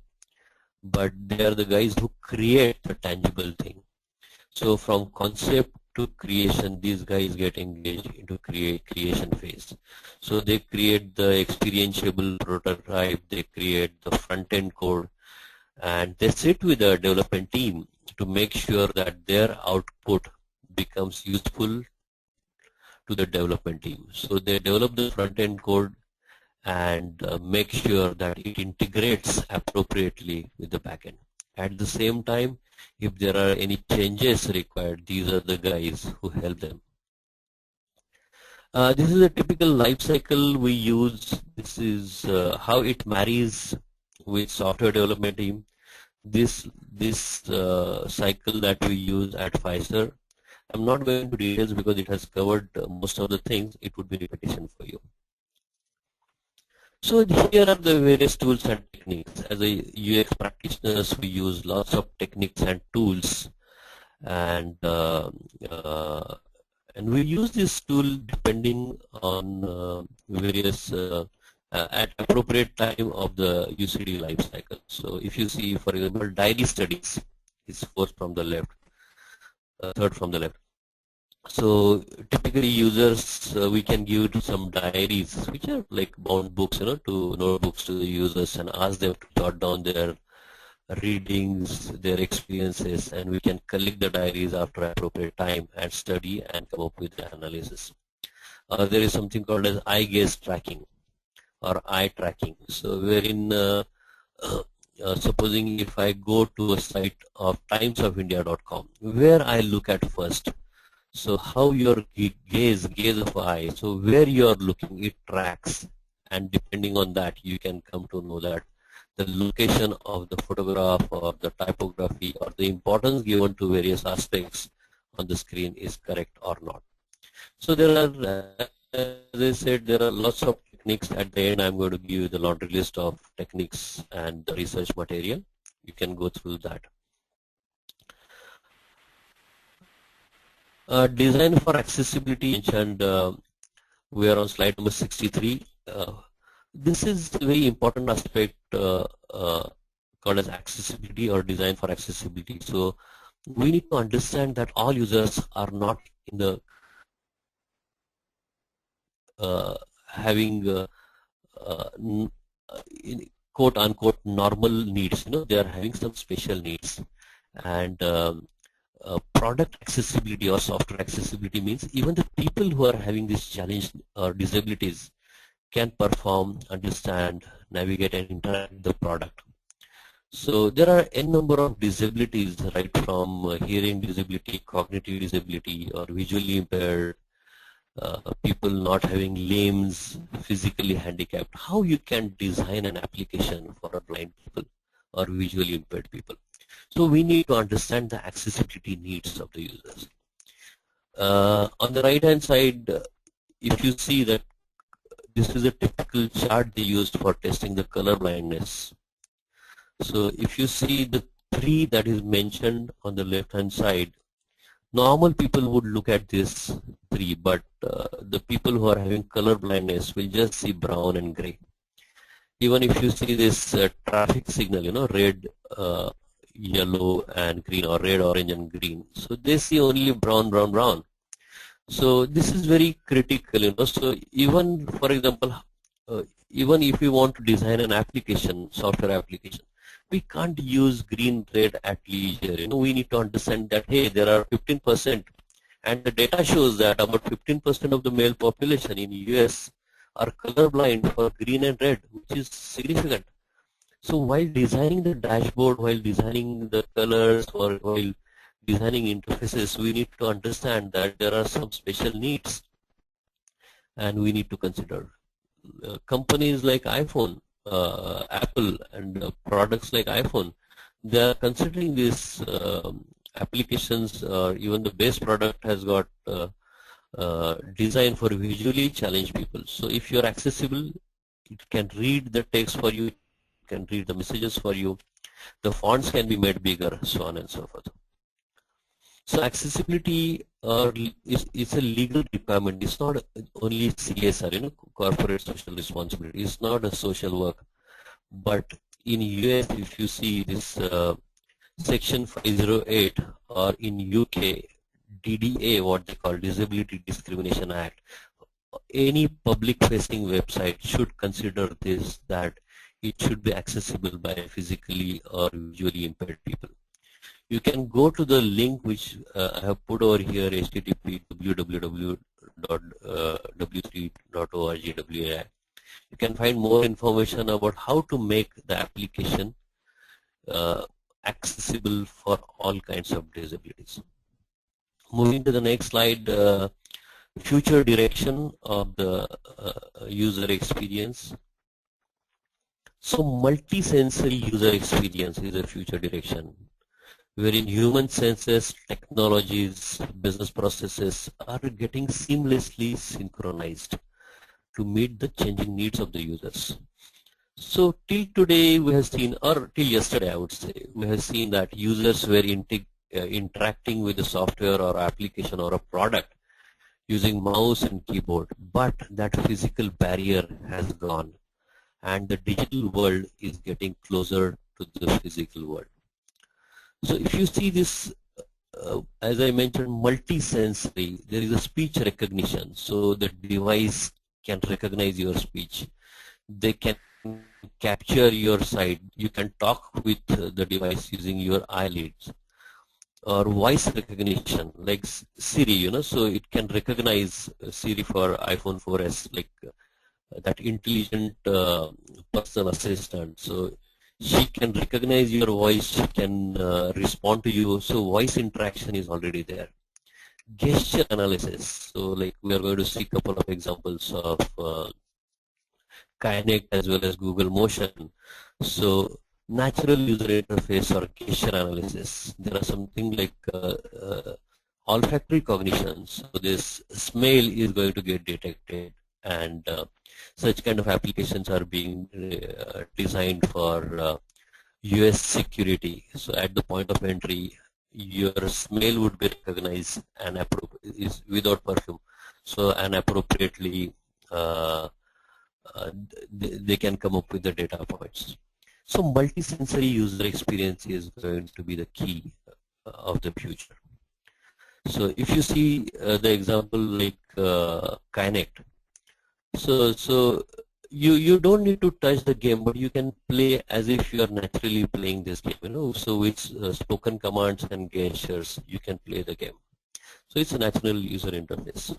but they are the guys who create the tangible thing. So from concept to creation, these guys get engaged into creation phase. So they create the experientiable prototype, they create the front-end code, and they sit with the development team to make sure that their output becomes useful to the development team. So they develop the front-end code and make sure that it integrates appropriately with the backend. At the same time, if there are any changes required, these are the guys who help them. This is a typical life cycle we use. This is how it marries with software development team. This cycle that we use at Pfizer, I'm not going into details because it has covered most of the things. It would be repetition for you. So here are the various tools and techniques. As a UX practitioners, we use lots of techniques and tools, and we use this tool depending on various at appropriate time of the UCD life cycle. So if you see, for example, diary studies is fourth from the left, third from the left. So typically users, we can give to some diaries which are like bound books, to notebooks to the users, and ask them to jot down their readings, their experiences, and we can collect the diaries after appropriate time and study and come up with the analysis. There is something called as eye gaze tracking or eye tracking. So wherein supposing if I go to a site of timesofindia.com, where I look at first, so how your gaze of eye, so where you are looking, it tracks, and depending on that you can come to know that the location of the photograph or the typography or the importance given to various aspects on the screen is correct or not. So there are, as I said, there are lots of techniques. At the end I'm going to give you the laundry list of techniques and the research material. You can go through that. Design for accessibility, and we are on slide number 63. This is a very important aspect called as accessibility or design for accessibility. So we need to understand that all users are not in the having in quote unquote normal needs. They are having some special needs, and product accessibility or software accessibility means even the people who are having this challenge or disabilities can perform, understand, navigate, and interact with the product. So there are n number of disabilities, right from hearing disability, cognitive disability, or visually impaired, people not having limbs, physically handicapped. How you can design an application for a blind people or visually impaired people? So we need to understand the accessibility needs of the users. On the right hand side, if you see that this is a typical chart they used for testing the color blindness. So if you see the three that is mentioned on the left hand side, normal people would look at this three, but the people who are having color blindness will just see brown and gray. Even if you see this traffic signal, red, yellow and green, or red, orange and green, so they see only brown, brown, brown. So this is very critical, so even, for example, even if we want to design an application, software application, we can't use green, red at leisure. We need to understand that, hey, there are 15%, and the data shows that about 15% of the male population in US are colorblind for green and red, which is significant. So while designing the dashboard, while designing the colors, or while designing interfaces, we need to understand that there are some special needs, and we need to consider. Companies like iPhone, Apple, and products like iPhone, they are considering these applications, or even the base product has got designed for visually challenged people. So if you are accessible, it can read the text for you, it can read the messages for you, the fonts can be made bigger, so on and so forth. So accessibility is a legal requirement. It's not only CSR, corporate social responsibility. It's not a social work. But in US, if you see this Section 508, or in UK, DDA, what they call Disability Discrimination Act, any public-facing website should consider this, that it should be accessible by physically or visually impaired people. You can go to the link which I have put over here, http www.w3.org. You can find more information about how to make the application accessible for all kinds of disabilities. Moving to the next slide, future direction of the user experience. So multi-sensory user experience is a future direction, wherein human senses, technologies, business processes are getting seamlessly synchronized to meet the changing needs of the users. So till today we have seen, or till yesterday I would say, we have seen that users were interacting with the software or application or a product using mouse and keyboard, but that physical barrier has gone, and the digital world is getting closer to the physical world. So if you see this, as I mentioned, multi-sensory, there is a speech recognition. So the device can recognize your speech. They can capture your sight. You can talk with the device using your eyelids. Or voice recognition, like Siri, so it can recognize Siri for iPhone 4S, like that intelligent personal assistant. So she can recognize your voice, she can respond to you. So voice interaction is already there. Gesture analysis. So like we are going to see a couple of examples of Kinect as well as Google Motion. So natural user interface or gesture analysis. There are something like olfactory cognition. So this smell is going to get detected, and such kind of applications are being designed for US security. So at the point of entry, your smell would be recognized and is without perfume. So and appropriately they can come up with the data points. So multi-sensory user experience is going to be the key. of the future. So if you see the example like Kinect, so you don't need to touch the game, but you can play as if you are naturally playing this game. So with spoken commands and gestures, you can play the game. So it's a natural user interface.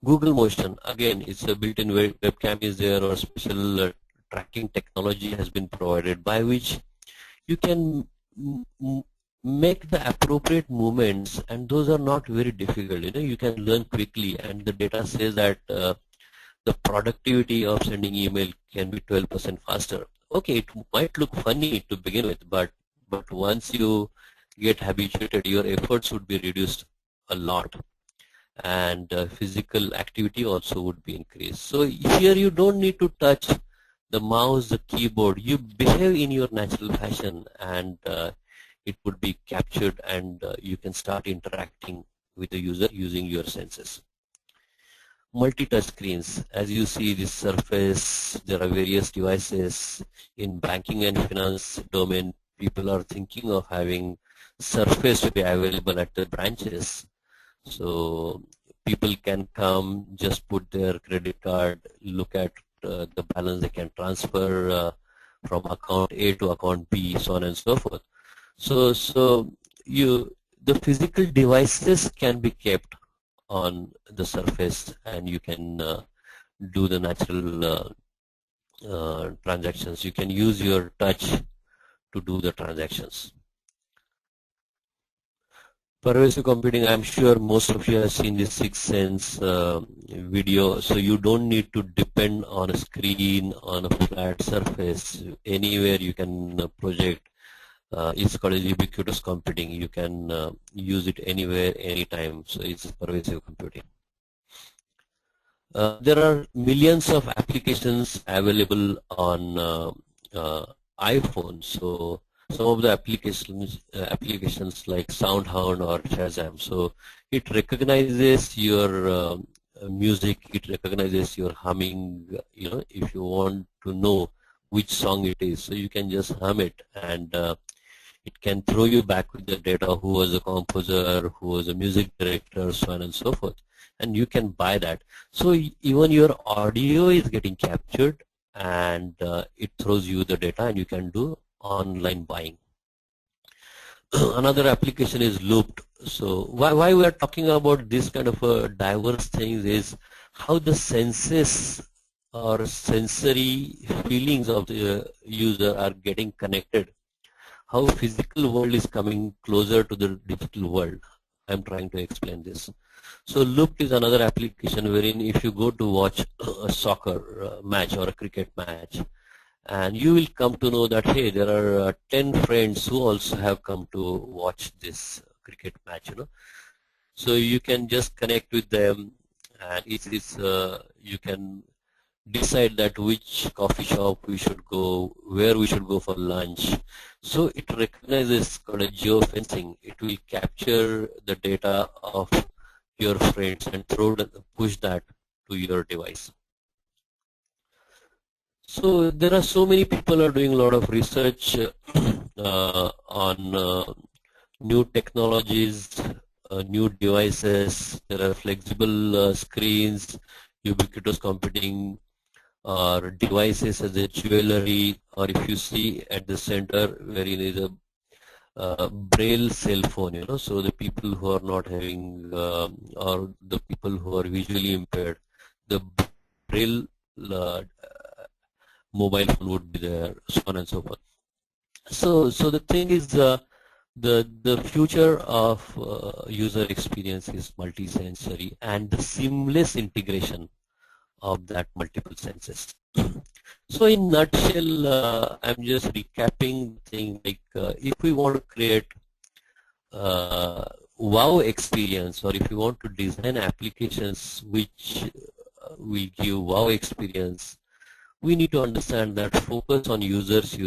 Google Motion, again, it's a built-in webcam is there, or special tracking technology has been provided by which you can make the appropriate movements, and those are not very difficult. You can learn quickly, and the data says that the productivity of sending email can be 12% faster. Okay, it might look funny to begin with, but once you get habituated, your efforts would be reduced a lot, and physical activity also would be increased. So here you don't need to touch the mouse, the keyboard. You behave in your natural fashion, and it would be captured, and you can start interacting with the user using your senses. Multi-touch screens. As you see this surface, there are various devices. In banking and finance domain, people are thinking of having surface to be available at the branches. So people can come, just put their credit card, look at the balance they can transfer from account A to account B, so on and so forth. So the physical devices can be kept on the surface, and you can do the natural transactions. You can use your touch to do the transactions. Pervasive computing, I'm sure most of you have seen this Sixth Sense video, so you don't need to depend on a screen, on a flat surface. Anywhere you can project. It's called ubiquitous computing. You can use it anywhere, anytime, so it's pervasive computing. There are millions of applications available on iPhone. So some of the applications like SoundHound or Shazam. So it recognizes your music, it recognizes your humming. If you want to know which song it is, so you can just hum it, and it can throw you back with the data, who was the composer, who was the music director, so on and so forth, and you can buy that. So even your audio is getting captured, and it throws you the data, and you can do online buying. Another application is Looped. So why we are talking about this kind of diverse things is how the senses or sensory feelings of the user are getting connected, how physical world is coming closer to the digital world. I'm trying to explain this. So Looped is another application wherein if you go to watch a soccer match or a cricket match, and you will come to know that, hey, there are 10 friends who also have come to watch this cricket match. So you can just connect with them, and you can decide that which coffee shop we should go, where we should go for lunch. So it recognizes called a geofencing. It will capture the data of your friends and push that to your device. So there are so many people are doing a lot of research on new technologies, new devices. There are flexible screens, ubiquitous computing, or devices as a jewelry, or if you see at the center wherein is a braille cell phone, so the people who are not having or the people who are visually impaired, the braille mobile phone would be there, so on and so forth. So the thing is, the future of user experience is multi-sensory and the seamless integration of that multiple senses. So in nutshell, I'm just recapping the thing, like if we want to create wow experience, or if you want to design applications which will give wow experience, we need to understand that focus on users,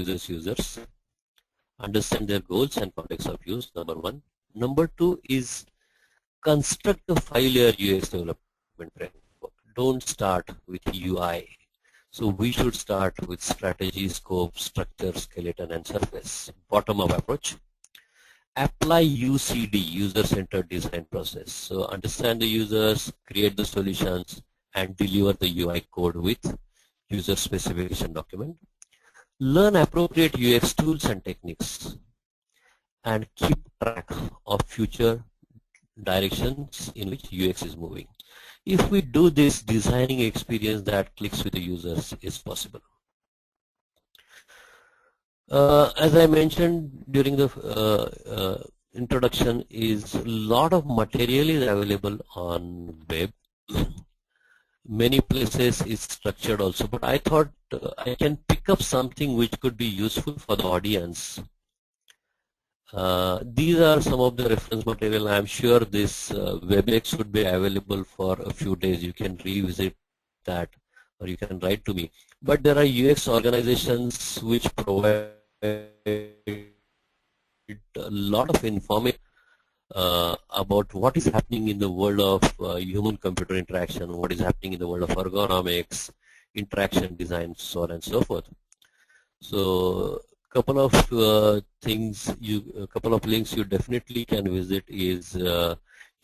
understand their goals and context of use, number one. Number two is construct a 5-layer UX development framework. Don't start with UI. So we should start with strategy, scope, structure, skeleton, and surface. Bottom-up approach. apply UCD, user-centered design process. So understand the users, create the solutions, and deliver the UI code with user specification document. Learn appropriate UX tools and techniques, and keep track of future directions in which UX is moving. If we do this, designing experience that clicks with the users is possible. As I mentioned during the introduction, is a lot of material is available on web. Many places is structured also, but I thought I can pick up something which could be useful for the audience. These are some of the reference material. I'm sure this WebEx would be available for a few days. You can revisit that, or you can write to me. But there are UX organizations which provide a lot of information about what is happening in the world of human-computer interaction, what is happening in the world of ergonomics, interaction design, so on and so forth. So couple of couple of links you definitely can visit is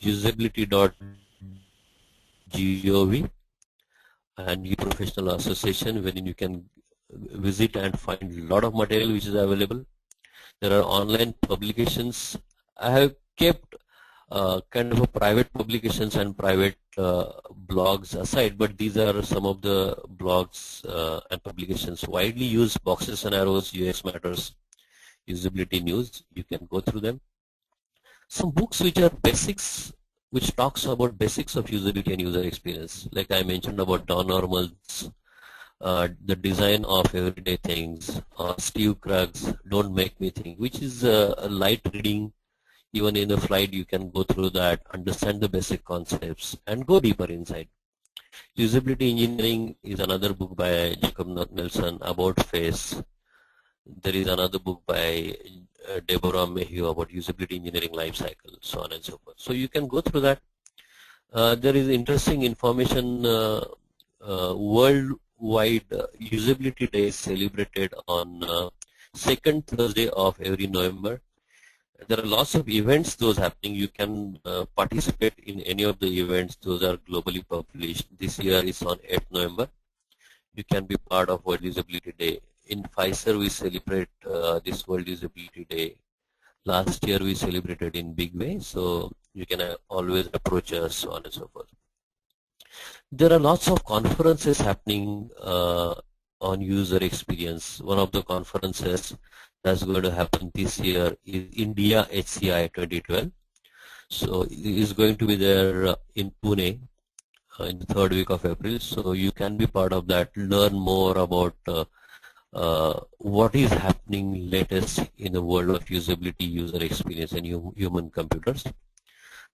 usability.gov and your professional association, wherein you can visit and find a lot of material which is available. There are online publications. I have kept kind of a private publications and private blogs aside, but these are some of the blogs and publications widely used: Boxes and Arrows, UX Matters, Usability News. You can go through them. Some books which are basics, which talks about basics of usability and user experience, like I mentioned about Don Normal's the design of everyday things, Steve Krug's Don't Make Me Think, which is a light reading. Even in the flight you can go through that, understand the basic concepts, and go deeper inside. Usability Engineering is another book by Jacob Nelson about face. There is another book by Deborah Mayhew about usability engineering life cycle, so on and so forth. So you can go through that. There is interesting information. Worldwide Usability Day is celebrated on second Thursday of every November. There are lots of events those happening. You can participate in any of the events. Those are globally published. This year is on 8th November. You can be part of World Usability Day. In Pfizer, we celebrate this World Usability Day. Last year, we celebrated in big way. So you can always approach us, so on and so forth. There are lots of conferences happening on user experience. One of the conferences that's going to happen this year is India HCI 2012. So it is going to be there in Pune in the third week of April. So you can be part of that, learn more about what is happening latest in the world of usability, user experience, and human computers.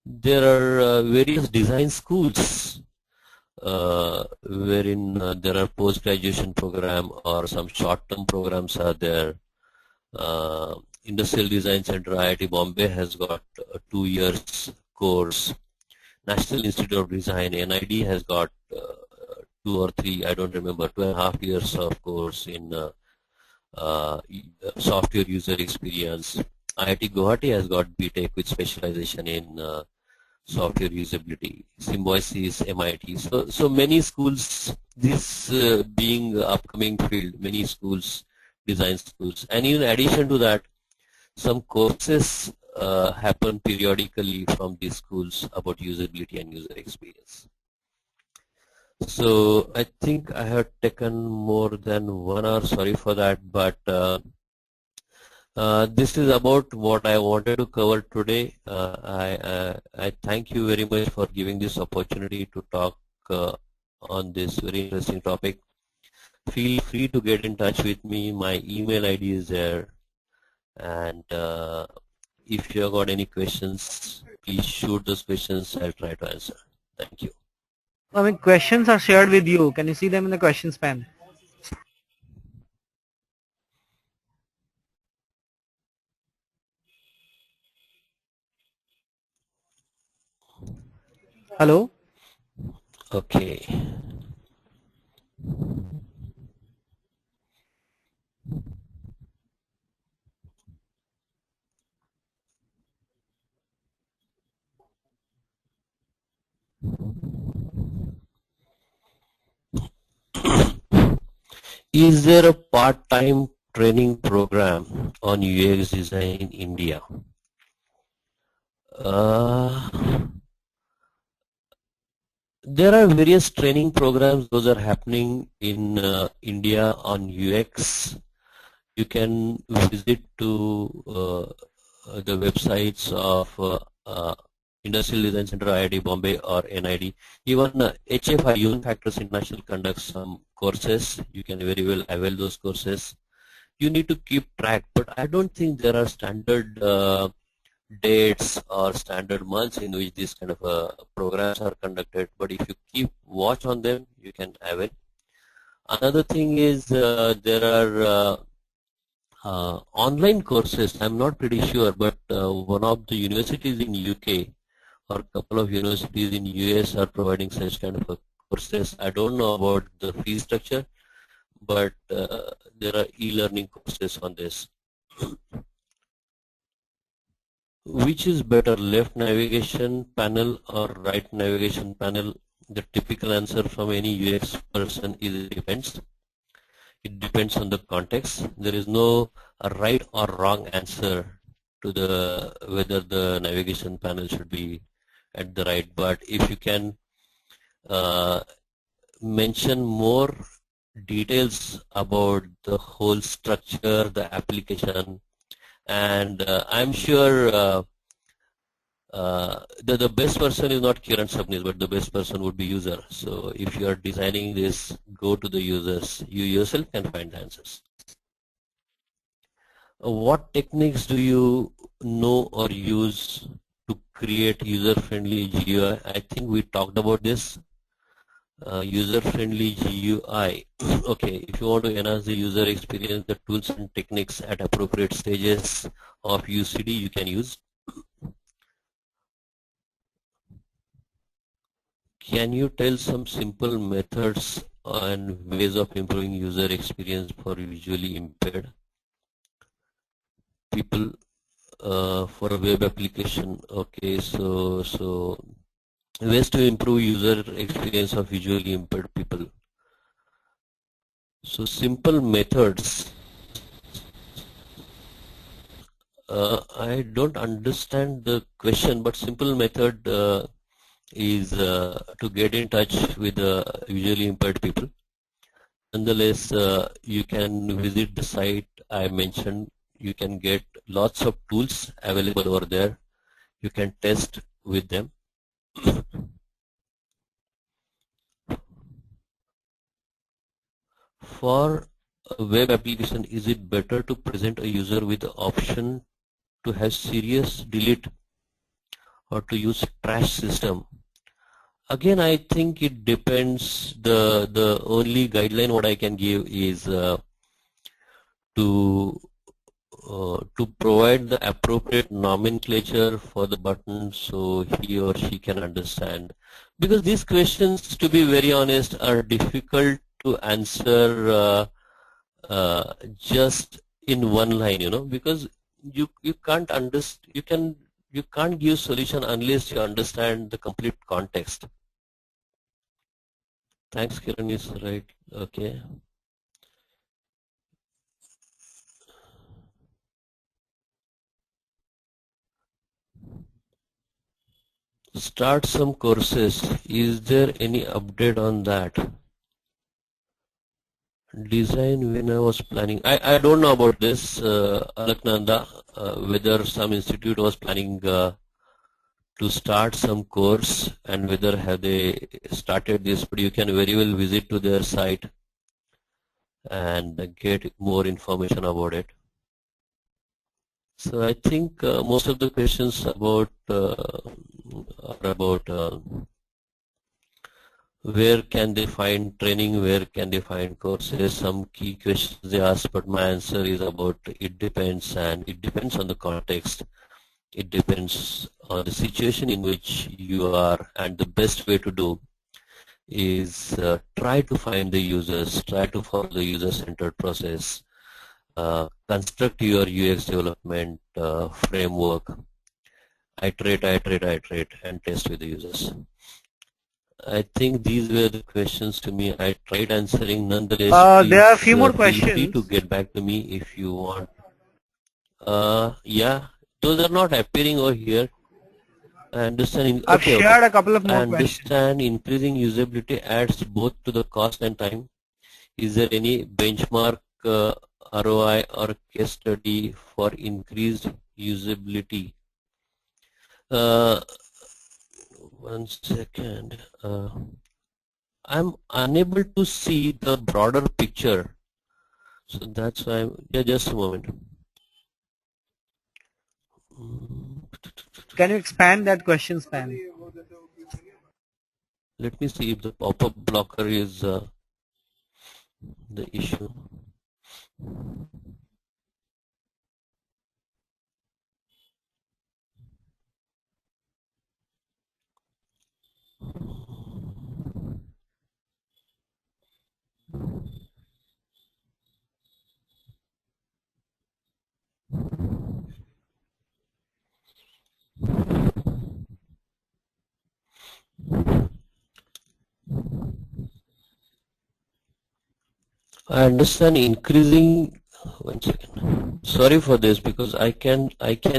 There are various design schools wherein there are post-graduation program or some short-term programs are there. Industrial Design Center IIT Bombay has got a 2 years course. National Institute of Design NID has got 2 or 3, I don't remember, 2.5 years of course in software user experience. IIT Guwahati has got BTech with specialization in software usability. Symbiosis, MIT. So many schools, this being upcoming field, many schools, design schools. And in addition to that, some courses happen periodically from these schools about usability and user experience. So I think I have taken more than 1 hour, sorry for that, but this is about what I wanted to cover today. I thank you very much for giving this opportunity to talk on this very interesting topic. Feel free to get in touch with me. My email ID is there. And if you have got any questions, please shoot those questions. I'll try to answer. Thank you. I mean, questions are shared with you. Can you see them in the questions pane? Hello? Okay. Is there a part-time training program on UX design in India? There are various training programs. Those are happening in India on UX. You can visit to the websites of Industrial Design Center, IIT Bombay or NID. Even HFI, Human Factors International, conducts some courses. You can very well avail those courses. You need to keep track, but I don't think there are standard dates or standard months in which these kind of programs are conducted. But if you keep watch on them, you can avail. Another thing is there are online courses. I'm not pretty sure, but one of the universities in UK or a couple of universities in US are providing such kind of courses. I don't know about the fee structure, but there are e-learning courses on this. Which is better, left navigation panel or right navigation panel? The typical answer from any UX person is it depends. It depends on the context. There is no right or wrong answer to the whether the navigation panel should be at the right. But if you can mention more details about the whole structure, the application, and I'm sure the best person is not Kiran Sabnis, but the best person would be user. So if you are designing this, go to the users. You yourself can find the answers. What techniques do you know or use to create user-friendly GUI? I think we talked about this. User-friendly GUI. Okay, if you want to enhance the user experience, the tools and techniques at appropriate stages of UCD you can use. Can you tell some simple methods and ways of improving user experience for visually impaired people for a web application? Okay, so ways to improve user experience of visually impaired people. So simple methods. I don't understand the question, but simple method is to get in touch with visually impaired people. Nonetheless, you can visit the site I mentioned. You can get lots of tools available over there. You can test with them. For a web application, is it better to present a user with the option to have serious delete or to use trash system? Again, I think it depends. The only guideline what I can give is to provide the appropriate nomenclature for the button so he or she can understand. Because these questions, to be very honest, are difficult to answer just in one line, because you can't understand, you can't give solution unless you understand the complete context. Thanks, Kiran is right. Okay. Start some courses. Is there any update on that? Design when I was planning. I don't know about this, Alaknanda, whether some institute was planning to start some course and whether have they started this, but you can very well visit to their site and get more information about it. So I think most of the questions about are about where can they find training, where can they find courses, some key questions they ask, but my answer is about it depends, and it depends on the context. It depends on the situation in which you are, and the best way to do is try to find the users, try to follow the user-centered process, construct your UX development framework, iterate, and test with the users. I think these were the questions to me. I tried answering. Nonetheless, There are a few please more feel free to questions. get back to me if you want. Yeah, those are not appearing over here. I understand. I've Okay, okay. shared a couple of I more questions. understand increasing usability adds both to the cost and time. Is there any benchmark ROI or case study for increased usability? One second. I'm unable to see the broader picture, so that's why. Yeah, just a moment. Can you expand that question span? Let me see if the pop-up blocker is the issue. I understand increasing. One second. Sorry for this because I can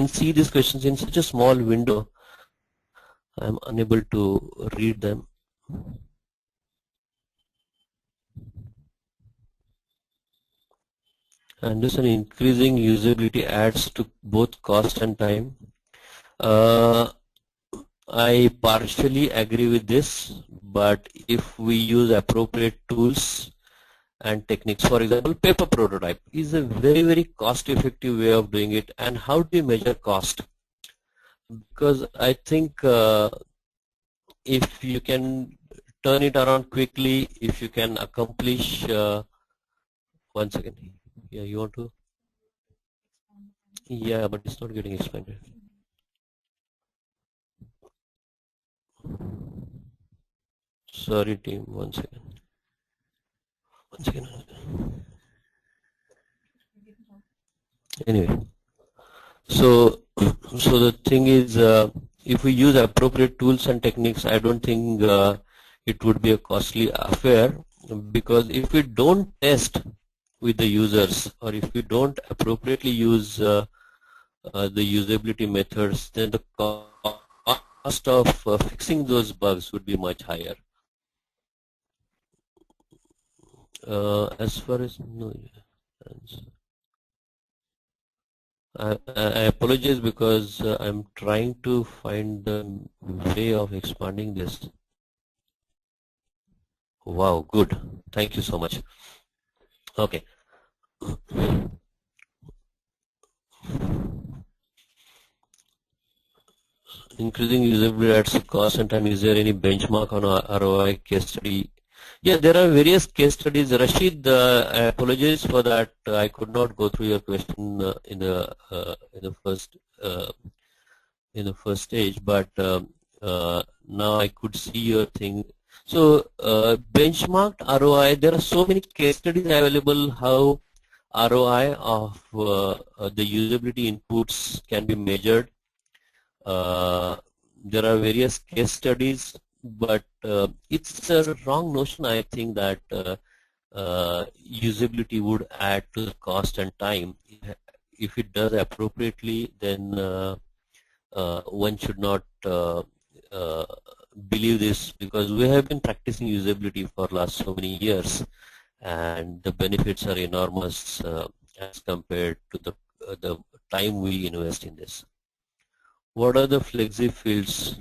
see these questions in such a small window. I'm unable to read them. I understand increasing usability adds to both cost and time. I partially agree with this, but if we use appropriate tools and techniques, for example, paper prototype is a very cost effective way of doing it. And how do you measure cost? Because I think if you can turn it around quickly, if you can accomplish, one second, yeah, you want to, yeah, but it's not getting expanded. Sorry team, one second. Anyway, so the thing is, if we use appropriate tools and techniques, I don't think it would be a costly affair, because if we don't test with the users, or if we don't appropriately use the usability methods, then the cost of fixing those bugs would be much higher. As far as no, I apologize because I'm trying to find the way of expanding this. Wow, good. Thank you so much. Okay. Increasing usability at cost and time. Is there any benchmark on ROI case study? Yeah, there are various case studies. Rashid, I apologize for that. I could not go through your question in the first stage, but now I could see your thing. So benchmarked ROI. There are so many case studies available how ROI of the usability inputs can be measured. There are various case studies, but it's a wrong notion, I think, that usability would add to the cost and time. If it does appropriately, then one should not believe this, because we have been practicing usability for last so many years, and the benefits are enormous as compared to the time we invest in this. What are the flexi fields?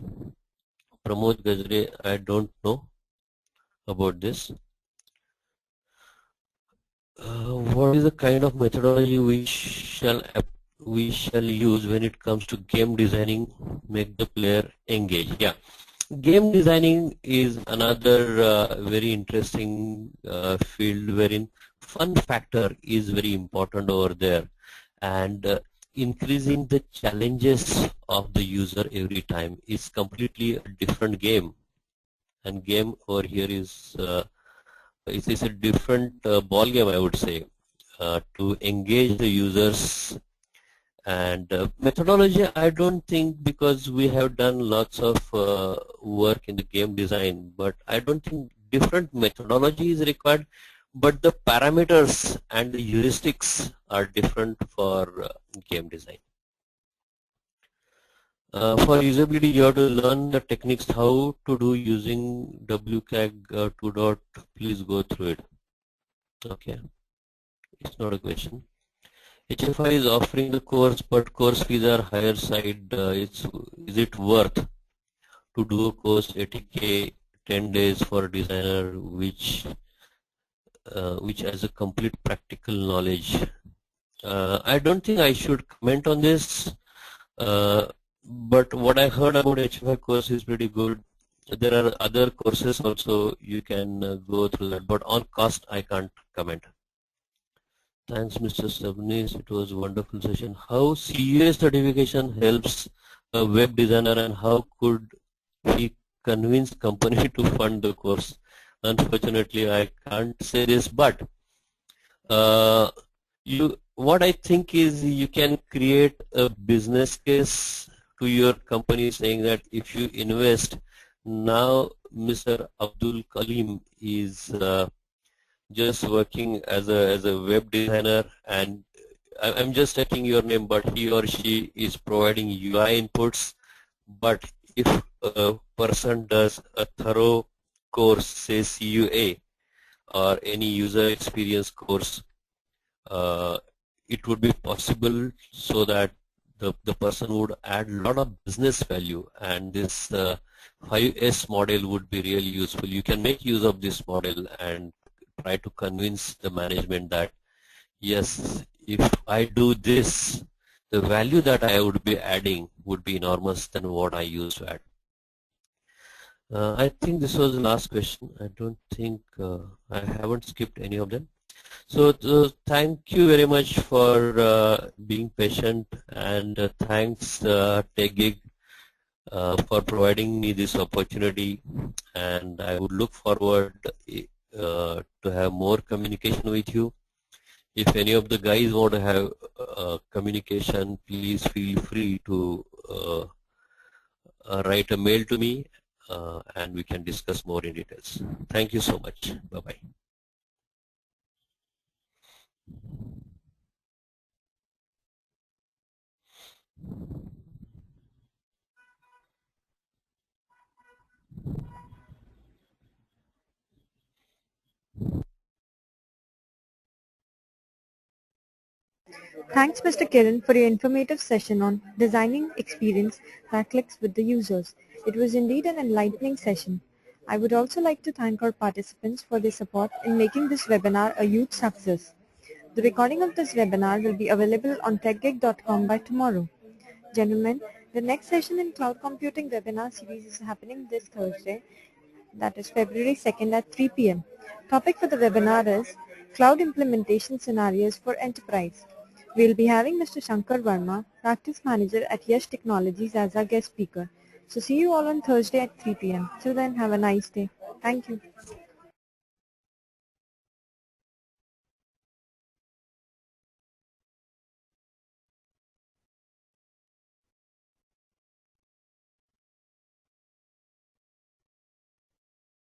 Pramod Gajre, I don't know about this. What is the kind of methodology we shall use when it comes to game designing, make the player engage? Yeah, game designing is another very interesting field wherein fun factor is very important over there, and increasing the challenges of the user every time is completely a different game. And game over here is it's a different ball game, I would say, to engage the users And methodology, I don't think, because we have done lots of work in the game design, but I don't think different methodology is required, but the parameters and the heuristics are different for game design. For usability, you have to learn the techniques how to do using WCAG 2. Please go through it. Okay, it's not a question. HFI is offering the course, but course fees are higher side. Is it worth to do a course 80K 10 days for a designer which has a complete practical knowledge? I don't think I should comment on this, but what I heard about HFI course is pretty good. There are other courses also, you can go through that, but on cost I can't comment. Thanks, Mr. Sabnis. It was a wonderful session. How CUA certification helps a web designer, and how could he convince company to fund the course? Unfortunately, I can't say this, but what I think is you can create a business case to your company saying that if you invest now, Mr. Abdul Kalim is just working as a web designer, and I'm just taking your name, but he or she is providing UI inputs. But if a person does a thorough course, say CUA or any user experience course, it would be possible so that the person would add a lot of business value, and this 5S model would be really useful. You can make use of this model and try to convince the management that yes, if I do this, the value that I would be adding would be enormous than what I used to add. I think this was the last question. I don't think I haven't skipped any of them. So thank you very much for being patient, and thanks TechGig for providing me this opportunity, and I would look forward to have more communication with you. If any of the guys want to have communication, please feel free to write a mail to me, and we can discuss more in details. Thank you so much. Bye-bye. Thanks, Mr. Kiran, for your informative session on designing experience that clicks with the users. It was indeed an enlightening session. I would also like to thank our participants for their support in making this webinar a huge success. The recording of this webinar will be available on techgig.com by tomorrow. Gentlemen, the next session in Cloud Computing webinar series is happening this Thursday, that is February 2nd at 3 p.m. Topic for the webinar is Cloud Implementation Scenarios for Enterprise. We will be having Mr. Shankar Verma, Practice Manager at Yash Technologies, as our guest speaker. So see you all on Thursday at 3 p.m. Till then, have a nice day. Thank you.